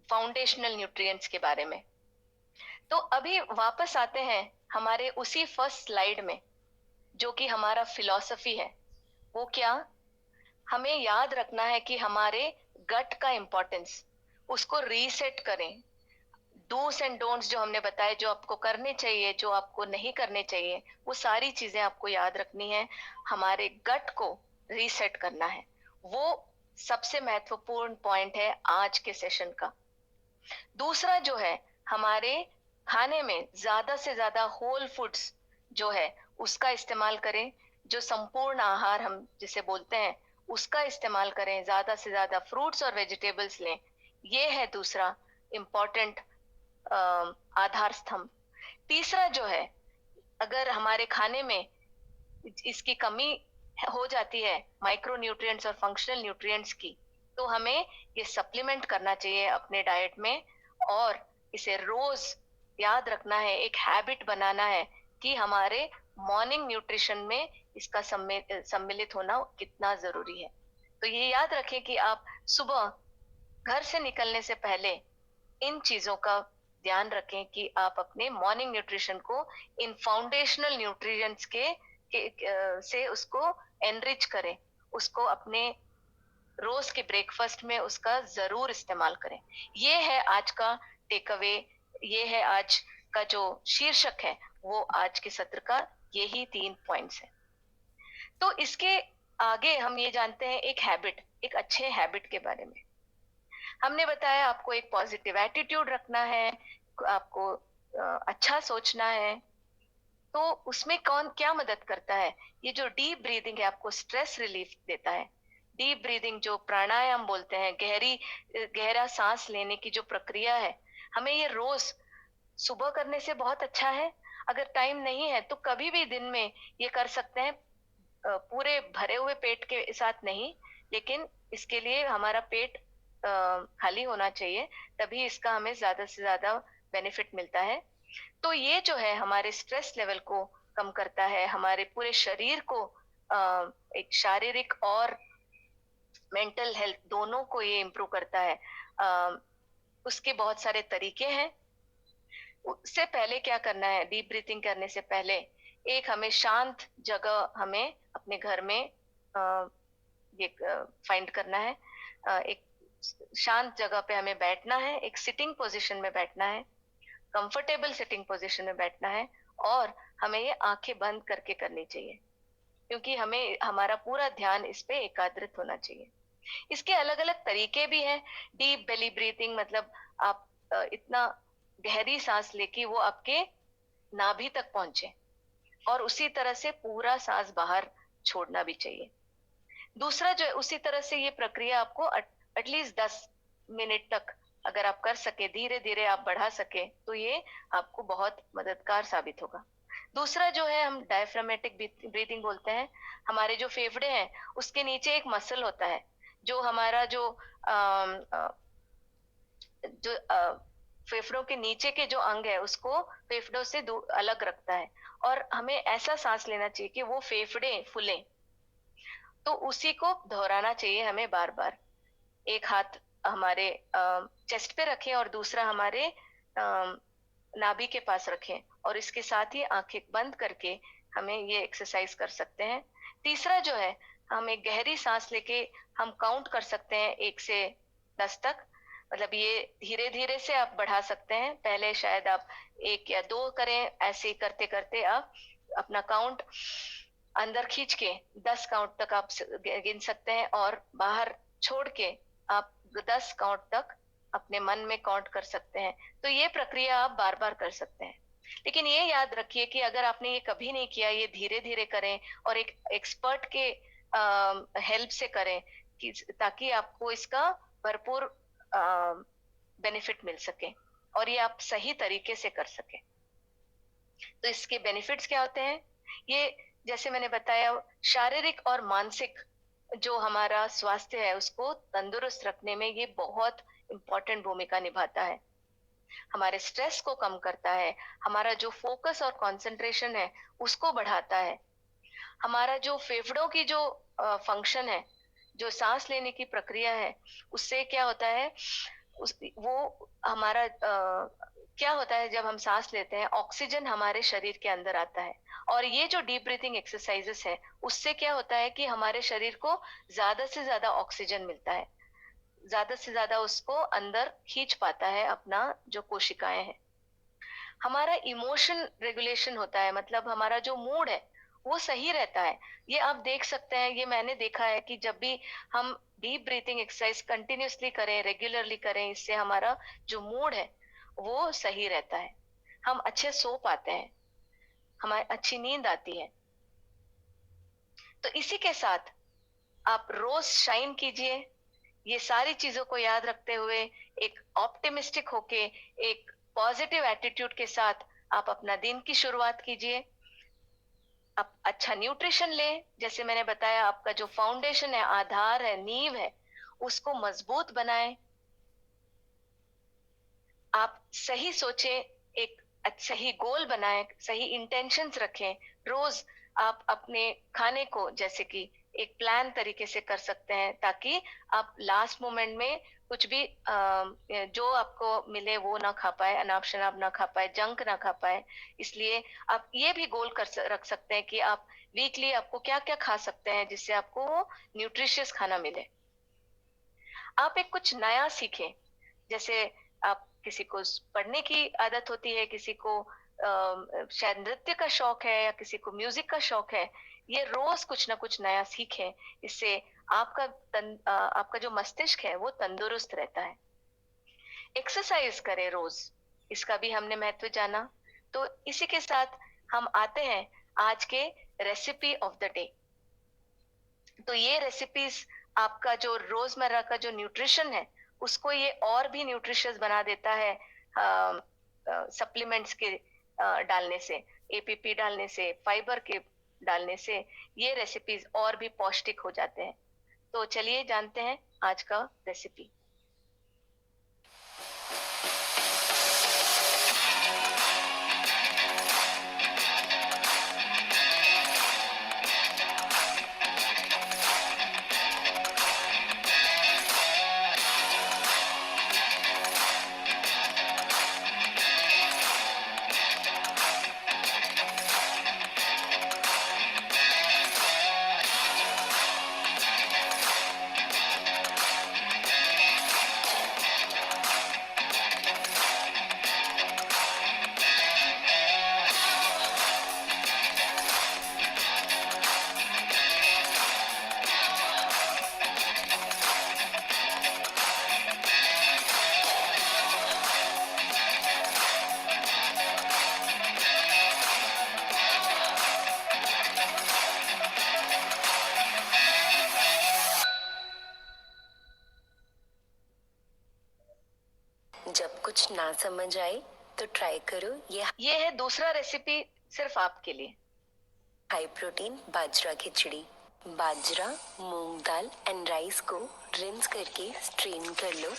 फाउंडेशनल न्यूट्रिएंट्स के बारे में। तो अभी वापस आते हैं हमारे उसी फर्स्ट स्लाइड में, जो कि हमारा फिलॉसफी है। वो क्या, हमें याद रखना है कि हमारे गट का इंपॉर्टेंस, उसको रीसेट करें। डूस एंड डोंट्स जो हमने बताए, जो आपको करने चाहिए, जो आपको नहीं करने चाहिए, वो सारी चीजें आपको याद रखनी है। हमारे गट को रीसेट करना है, वो सबसे महत्वपूर्ण पॉइंट है आज के सेशन का। दूसरा जो है, हमारे खाने में ज्यादा से ज्यादा होल फूड्स जो है उसका इस्तेमाल करें, जो संपूर्ण आहार हम जिसे बोलते हैं उसका इस्तेमाल करें, ज्यादा से ज्यादा फ्रूट्स और वेजिटेबल्स लें। ये है दूसरा इम्पोर्टेंट आधार स्तंभ। तीसरा जो है, अगर हमारे खाने में इसकी कमी हो जाती है, माइक्रो न्यूट्रिएंट्स और फंक्शनल न्यूट्रिएंट्स की, तो हमें ये सप्लीमेंट करना चाहिए अपने डाइट में, और इसे रोज याद रखना है, एक हैबिट बनाना है कि हमारे मॉर्निंग न्यूट्रिशन में इसका सम्मिलित होना कितना जरूरी है। तो ये याद रखें कि आप सुबह घर से निकलने से पहले इन चीजों का ध्यान रखें कि आप अपने मॉर्निंग न्यूट्रिशन को इन फाउंडेशनल न्यूट्रिएंट्स से उसको एनरिच करें, उसको अपने रोज के ब्रेकफास्ट में उसका जरूर इस्तेमाल करें। ये है आज का टेक अवे, ये है आज का जो शीर्षक है, वो आज के सत्र का यही 3 पॉइंट्स है। तो इसके आगे हम ये जानते हैं एक हैबिट, एक अच्छे हैबिट के बारे में। हमने बताया आपको एक पॉजिटिव एटीट्यूड रखना है, आपको अच्छा सोचना है। तो उसमें कौन क्या मदद करता है, ये जो डीप ब्रीदिंग है आपको स्ट्रेस रिलीफ देता है। डीप ब्रीदिंग जो प्राणायाम बोलते हैं, गहरा सांस लेने की जो प्रक्रिया है, हमें ये रोज सुबह करने से बहुत अच्छा है। अगर टाइम नहीं है तो कभी भी दिन में ये कर सकते हैं, पूरे भरे हुए पेट के साथ नहीं, लेकिन इसके लिए हमारा पेट खाली होना चाहिए, तभी इसका हमें ज्यादा से ज्यादा बेनिफिट मिलता है। तो ये जो है हमारे स्ट्रेस लेवल को कम करता है, हमारे पूरे शरीर को एक शारीरिक और मेंटल हेल्थ दोनों को ये इम्प्रूव करता है। उसके बहुत सारे तरीके हैं। उससे पहले क्या करना है, डीप ब्रीथिंग करने से पहले एक हमें शांत जगह हमें अपने घर में ये फाइंड करना है। एक शांत जगह पे हमें बैठना है, एक सिटिंग पोजीशन में बैठना है, कंफर्टेबल सिटिंग पोजीशन में बैठना है, और हमें ये आंखें बंद करके करनी चाहिए, क्योंकि हमें हमारा पूरा ध्यान इस पे एकाग्रित होना चाहिए। इसके अलग अलग तरीके भी हैं। डीप बेली ब्रीथिंग मतलब आप इतना गहरी सांस लेके वो आपके नाभि तक पहुंचे, और उसी तरह से पूरा सांस बाहर छोड़ना भी चाहिए। दूसरा जो है, उसी तरह से ये प्रक्रिया आपको एटलीस्ट 10 मिनट तक अगर आप कर सके, धीरे धीरे आप बढ़ा सके, तो ये आपको बहुत मददगार साबित होगा। दूसरा जो है हम डायफ्रामेटिक ब्रीथिंग बोलते हैं। हमारे जो फेफड़े हैं उसके नीचे एक मसल होता है जो हमारा जो फेफड़ों के नीचे के जो अंग है उसको फेफड़ों से अलग रखता है, और हमें ऐसा सांस लेना चाहिए कि वो फेफड़े फूले। तो उसी को दोहराना चाहिए हमें बार बार। एक हाथ हमारे चेस्ट पे रखें और दूसरा हमारे नाभि के पास रखें, और इसके साथ ही आंखें बंद करके हमें ये एक्सरसाइज कर सकते हैं। तीसरा जो है, हम एक गहरी सांस लेके हम काउंट कर सकते हैं 1 से 10 तक। मतलब ये धीरे धीरे से आप बढ़ा सकते हैं। पहले शायद आप 1 या 2 करें, ऐसे ही करते करते आप अपना काउंट अंदर खींच के 10 काउंट तक आप गिन सकते हैं, और बाहर छोड़ के आप 10 काउंट तक अपने मन में काउंट कर सकते हैं। तो ये प्रक्रिया आप बार बार कर सकते हैं। लेकिन ये याद रखिए कि अगर आपने ये कभी नहीं किया, ये धीरे धीरे करें और एक एक्सपर्ट के हेल्प से करें, कि ताकि आपको इसका भरपूर बेनिफिट मिल सके और ये आप सही तरीके से कर सके। तो इसके बेनिफिट्स क्या होते हैं? ये जैसे मैंने बताया, शारीरिक और मानसिक जो हमारा स्वास्थ्य है उसको तंदुरुस्त रखने में ये बहुत इम्पोर्टेंट भूमिका निभाता है। हमारे स्ट्रेस को कम करता है, हमारा जो फोकस और कंसंट्रेशन है उसको बढ़ाता है, हमारा जो फेफड़ों की जो फंक्शन है, जो सांस लेने की प्रक्रिया है, उससे क्या होता है, वो हमारा क्या होता है, जब हम सांस लेते हैं ऑक्सीजन हमारे शरीर के अंदर आता है, और ये जो डीप ब्रीथिंग एक्सरसाइजेस है उससे क्या होता है कि हमारे शरीर को ज्यादा से ज्यादा ऑक्सीजन मिलता है, ज्यादा से ज्यादा उसको अंदर खींच पाता है अपना जो कोशिकाएं हैं। हमारा इमोशन रेगुलेशन होता है, मतलब हमारा जो मूड है वो सही रहता है। ये आप देख सकते हैं, ये मैंने देखा है कि जब भी हम डीप ब्रीथिंग एक्सरसाइज कंटिन्यूअसली करें, रेगुलरली करें, इससे हमारा जो मूड है वो सही रहता है, हम अच्छे सो पाते हैं, हमारी अच्छी नींद आती है। तो इसी के साथ आप रोज शाइन कीजिए। ये सारी चीजों को याद रखते हुए एक ऑप्टिमिस्टिक होके, एक पॉजिटिव एटीट्यूड के साथ आप अपना दिन की शुरुआत कीजिए। आप अच्छा न्यूट्रिशन लें, जैसे मैंने बताया, आपका जो फाउंडेशन है, आधार है, नींव है, उसको मजबूत बनाएं। आप सही सोचें, एक सही गोल बनाएं, सही इंटेंशंस रखें। रोज आप अपने खाने को जैसे कि एक प्लान तरीके से कर सकते हैं, ताकि आप लास्ट मोमेंट में कुछ भी जो आपको मिले वो ना खा पाए, अनाप शनाप ना खा पाए, जंक ना खा पाए। इसलिए आप ये भी गोल रख सकते हैं कि आप वीकली आपको क्या क्या खा सकते हैं जिससे आपको वो न्यूट्रिशियस खाना मिले। आप एक कुछ नया सीखें, जैसे आप किसी को पढ़ने की आदत होती है, किसी को शायद नृत्य का शौक है, या किसी को म्यूजिक का शौक है। ये रोज कुछ ना कुछ नया सीखें, इससे आपका जो मस्तिष्क है वो तंदुरुस्त रहता है। एक्सरसाइज करें रोज, इसका भी हमने महत्व जाना। तो इसी के साथ हम आते हैं आज के रेसिपी ऑफ द डे। तो ये रेसिपीज आपका जो रोजमर्रा का जो न्यूट्रिशन है उसको ये और भी न्यूट्रिशियस बना देता है। सप्लीमेंट्स के डालने से, एपीपी डालने से, फाइबर के डालने से ये रेसिपीज और भी पौष्टिक हो जाते हैं। तो चलिए जानते हैं आज का रेसिपी। जब कुछ ना समझ आए तो ट्राई करो ये है दूसरा रेसिपी सिर्फ आपके लिए। High protein bajra khichdi. Bajra, moong dal and rice को रिंस करके स्ट्रेन कर लो।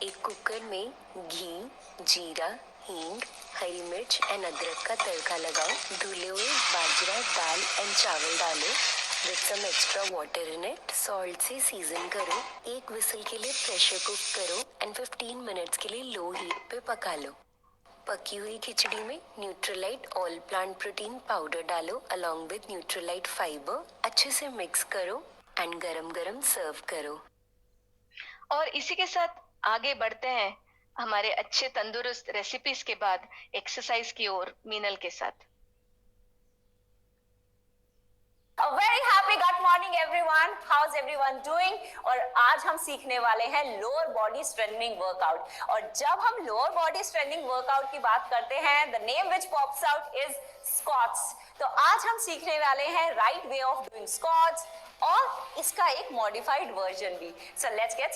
एक कुकर में घी, जीरा, हींग, हरी मिर्च एंड अदरक का तड़का लगाओ। धुले हुए बाजरा, दाल एंड चावल डालो with some extra water in it. Salt से सीजन करो। एक विसल के लिए प्रेशर कुक करो एंड 15 मिनट्स के लिए लो हीट पे पका लो। पकी हुई खिचड़ी में Nutrilite all plant protein powder डालो अलॉन्ग विद न्यूट्रलाइट फाइबर। अच्छे से मिक्स करो एंड गरम गरम सर्व करो। और इसी के साथ आगे बढ़ते हैं हमारे अच्छे तंदुरुस्त रेसिपीज के बाद एक्सरसाइज की ओर मीनल के साथ। A very happy good morning everyone. How's everyone doing? और आज हम सीखने वाले हैं लोअर बॉडी स्ट्रेंथनिंग वर्कआउट। और जब हम लोअर बॉडी स्ट्रेंथनिंग वर्कआउट की बात करते हैं, the name which pops out is squats। तो आज हम सीखने वाले हैं right way of doing squats और इसका एक मॉडिफाइड वर्जन भी। So let's get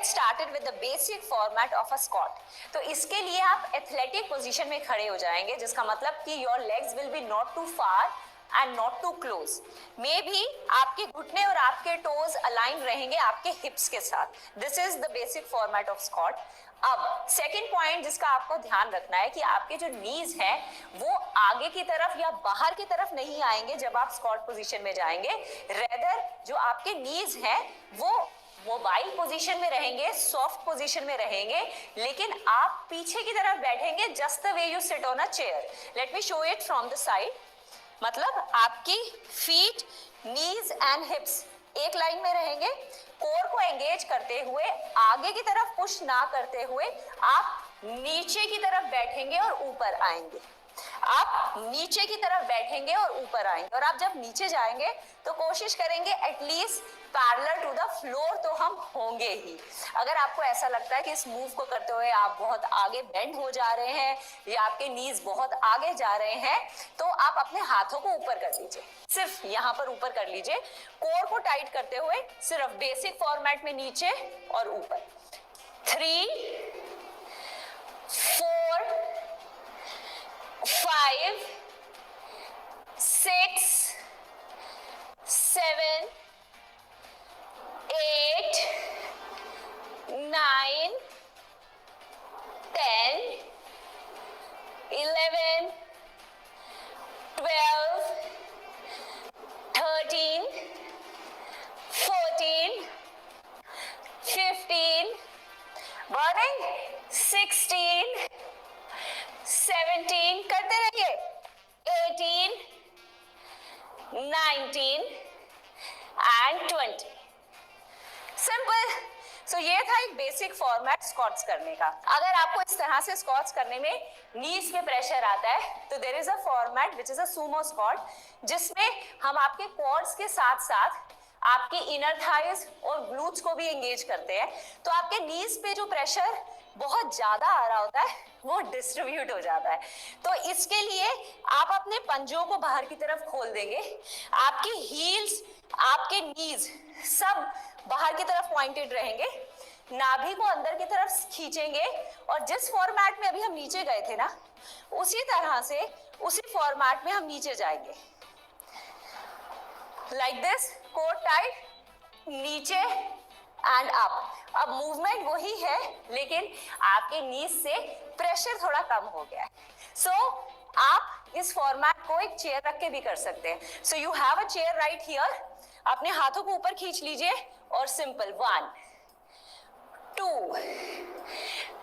started with the basic format of a squat। तो इसके लिए आप एथलेटिक पोजीशन में खड़े हो जाएंगे, जिसका मतलब कि your legs will be not too far and not too close। मे भी आपके घुटने और आपके टोज अलाइन रहेंगे आपके हिप्स के साथ। This is the basic format of squat. अब सेकंड पॉइंट जिसका आपको ध्यान रखना है कि आपके जो नीज हैं वो आगे की तरफ या बाहर की तरफ नहीं आएंगे जब आप स्क्वाट पोजीशन में जाएंगे। रेदर जो आपके नीज हैं वो मोबाइल पोजीशन में रहेंगे, सॉफ्ट पोजीशन में रहेंगे, लेकिन आप पीछे की तरफ बैठेंगे just the way you sit on a chair. Let me show it from the side. मतलब आपकी फीट, नीज एंड हिप्स एक लाइन में रहेंगे। कोर को एंगेज करते हुए आगे की तरफ पुश ना करते हुए आप नीचे की तरफ बैठेंगे और ऊपर आएंगे। आप नीचे की तरफ बैठेंगे और ऊपर आएंगे। और आप जब नीचे जाएंगे तो कोशिश करेंगे at least parallel to the floor तो हम होंगे ही। अगर आपको ऐसा लगता है कि इस मूव को करते हुए आप बहुत आगे बेंड हो जा रहे हैं या आपके नीज बहुत आगे जा रहे हैं, तो आप अपने हाथों को ऊपर कर लीजिए, सिर्फ यहाँ पर ऊपर कर लीजिए। कोर को टाइट करते हुए सिर्फ बेसिक फॉर्मेट में नीचे और ऊपर। 3, 4, 5, 6, 7, 8, 9, 10, 11, 12, 13, 14, 15, burning, 16, 17, करते रहिए, 18, 19 and 20। सिंपल। सो ये था एक बेसिक फॉर्मेट स्क्वाट्स करने का। अगर आपको इस तरह से स्क्वाट्स करने में नीज पे प्रेशर आता है तो there is a format which is a sumo squat, जिसमें हम आपके क्वाड्स के साथ साथ आपके इनर थाइज और ग्लूट्स को भी एंगेज करते हैं। तो आपके नीज पे जो प्रेशर बहुत ज्यादा आ रहा होता है वो डिस्ट्रीब्यूट हो जाता है। तो इसके लिए आप अपने पंजों को बाहर की तरफ खोल देंगे। आपके हील्स, आपके नीज सब बाहर की तरफ पॉइंटेड रहेंगे। नाभि को अंदर की तरफ खींचेंगे और जिस फॉर्मेट में अभी हम नीचे गए थे ना, उसी तरह से उसी फॉर्मेट में हम नीचे जाएंगे। लाइक दिस, कोर टाइट, नीचे एंड अप। अब मूवमेंट वही है लेकिन आपके नीज से प्रेशर थोड़ा कम हो गया है। सो आप इस फॉर्मेट को एक चेयर रख के भी कर सकते हैं। So you have a chair right here, अपने हाथों को ऊपर खींच लीजिए और सिंपल 1 2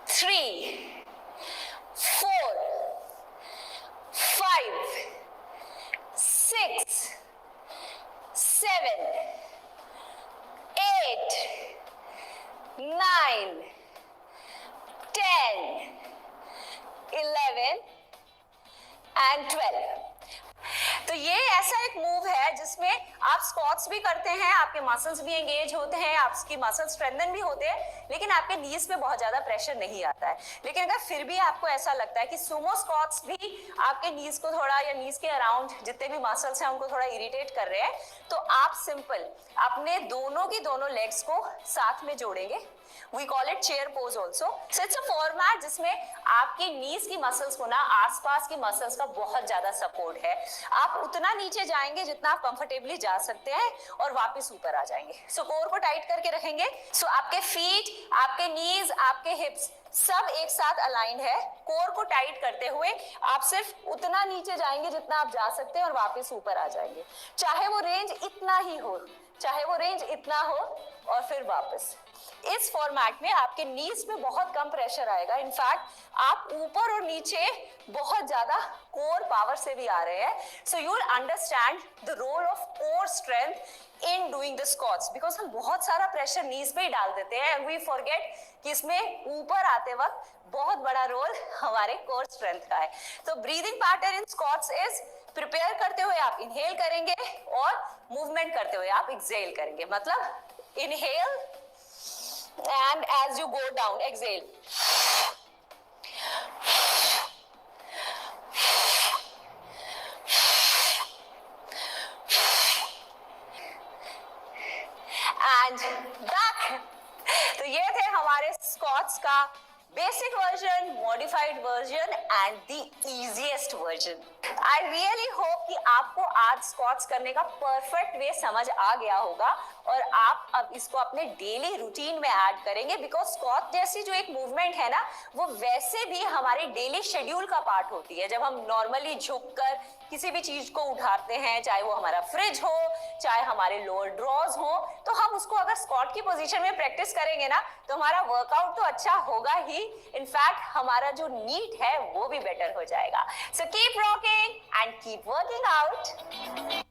3 4 5 6 7 8 9 10 11 एंड 12। तो ये ऐसा एक मूव है जिसमें आप स्क्वाट्स भी करते हैं, आपके मसल्स भी एंगेज होते हैं, आपकी मसल्स स्ट्रेंथन भी होते हैं, लेकिन आपके नीज पे बहुत ज्यादा प्रेशर नहीं आता है। लेकिन अगर फिर भी आपको ऐसा लगता है कि सुमो स्क्वाट्स भी आपके नीज को थोड़ा या नीज के अराउंड जितने भी मसल्स हैं उनको थोड़ा इरिटेट कर रहे हैं, तो आप सिंपल अपने दोनों की दोनों लेग्स को साथ में जोड़ेंगे। We call it chair pose also. So it's a format जिसमें आपकी नीज की मसल्स को ना आसपास की मसल्स का बहुत ज्यादा सपोर्ट है। आप उतना नीचे जाएंगे जितना आप कंफर्टेबली जा सकते हैं और वापस ऊपर आ जाएंगे। सो कोर को टाइट करके रखेंगे। सो आपके फीट, आपके नीज, आपके हिप्स सब एक साथ अलाइंड है। कोर को टाइट करते हुए आप सिर्फ उतना नीचे जाएंगे जितना आप जा सकते हैं और वापस ऊपर आ जाएंगे। चाहे वो रेंज इतना ही हो, चाहे वो रेंज इतना हो, और फिर वापस। इस फॉर्मेट में आपके नीज पे बहुत कम प्रेशर आएगा। इनफैक्ट आप ऊपर और नीचे बहुत ज्यादा कोर पावर से भी आ रहे हैं। So you will understand the role of core strength in doing the squats, because हम बहुत सारा प्रेशर नीज पे ही डाल देते हैं एंड वी फॉरगेट कि इसमें ऊपर आते वक्त बहुत बड़ा रोल हमारे कोर स्ट्रेंथ का है। तो breathing pattern in squats is prepare करते हुए आप इनहेल करेंगे और मूवमेंट करते हुए आप एक्सहेल करेंगे। मतलब inhale and as you go down, exhale. And back. तो ये थे हमारे स्क्वाट्स का basic version, modified version and the easiest version. I really hope कि आपको आज स्क्वाट्स करने का परफेक्ट वे समझ आ गया होगा और आप अब इसको अपने डेली रूटीन में ऐड करेंगे, बिकॉज स्क्वाट जैसी जो एक मूवमेंट है ना, वो वैसे भी हमारे डेली शेड्यूल का पार्ट होती है। जब हम नॉर्मली झुककर किसी भी चीज को उठाते हैं, चाहे वो हमारा फ्रिज हो, चाहे हमारे लोअर ड्रॉज हो, तो हम उसको अगर स्क्वाट की पोजीशन में प्रैक्टिस करेंगे ना, तो हमारा वर्कआउट तो अच्छा होगा ही, इनफैक्ट हमारा जो नीट है वो भी बेटर हो जाएगा। So keep rocking and keep working out.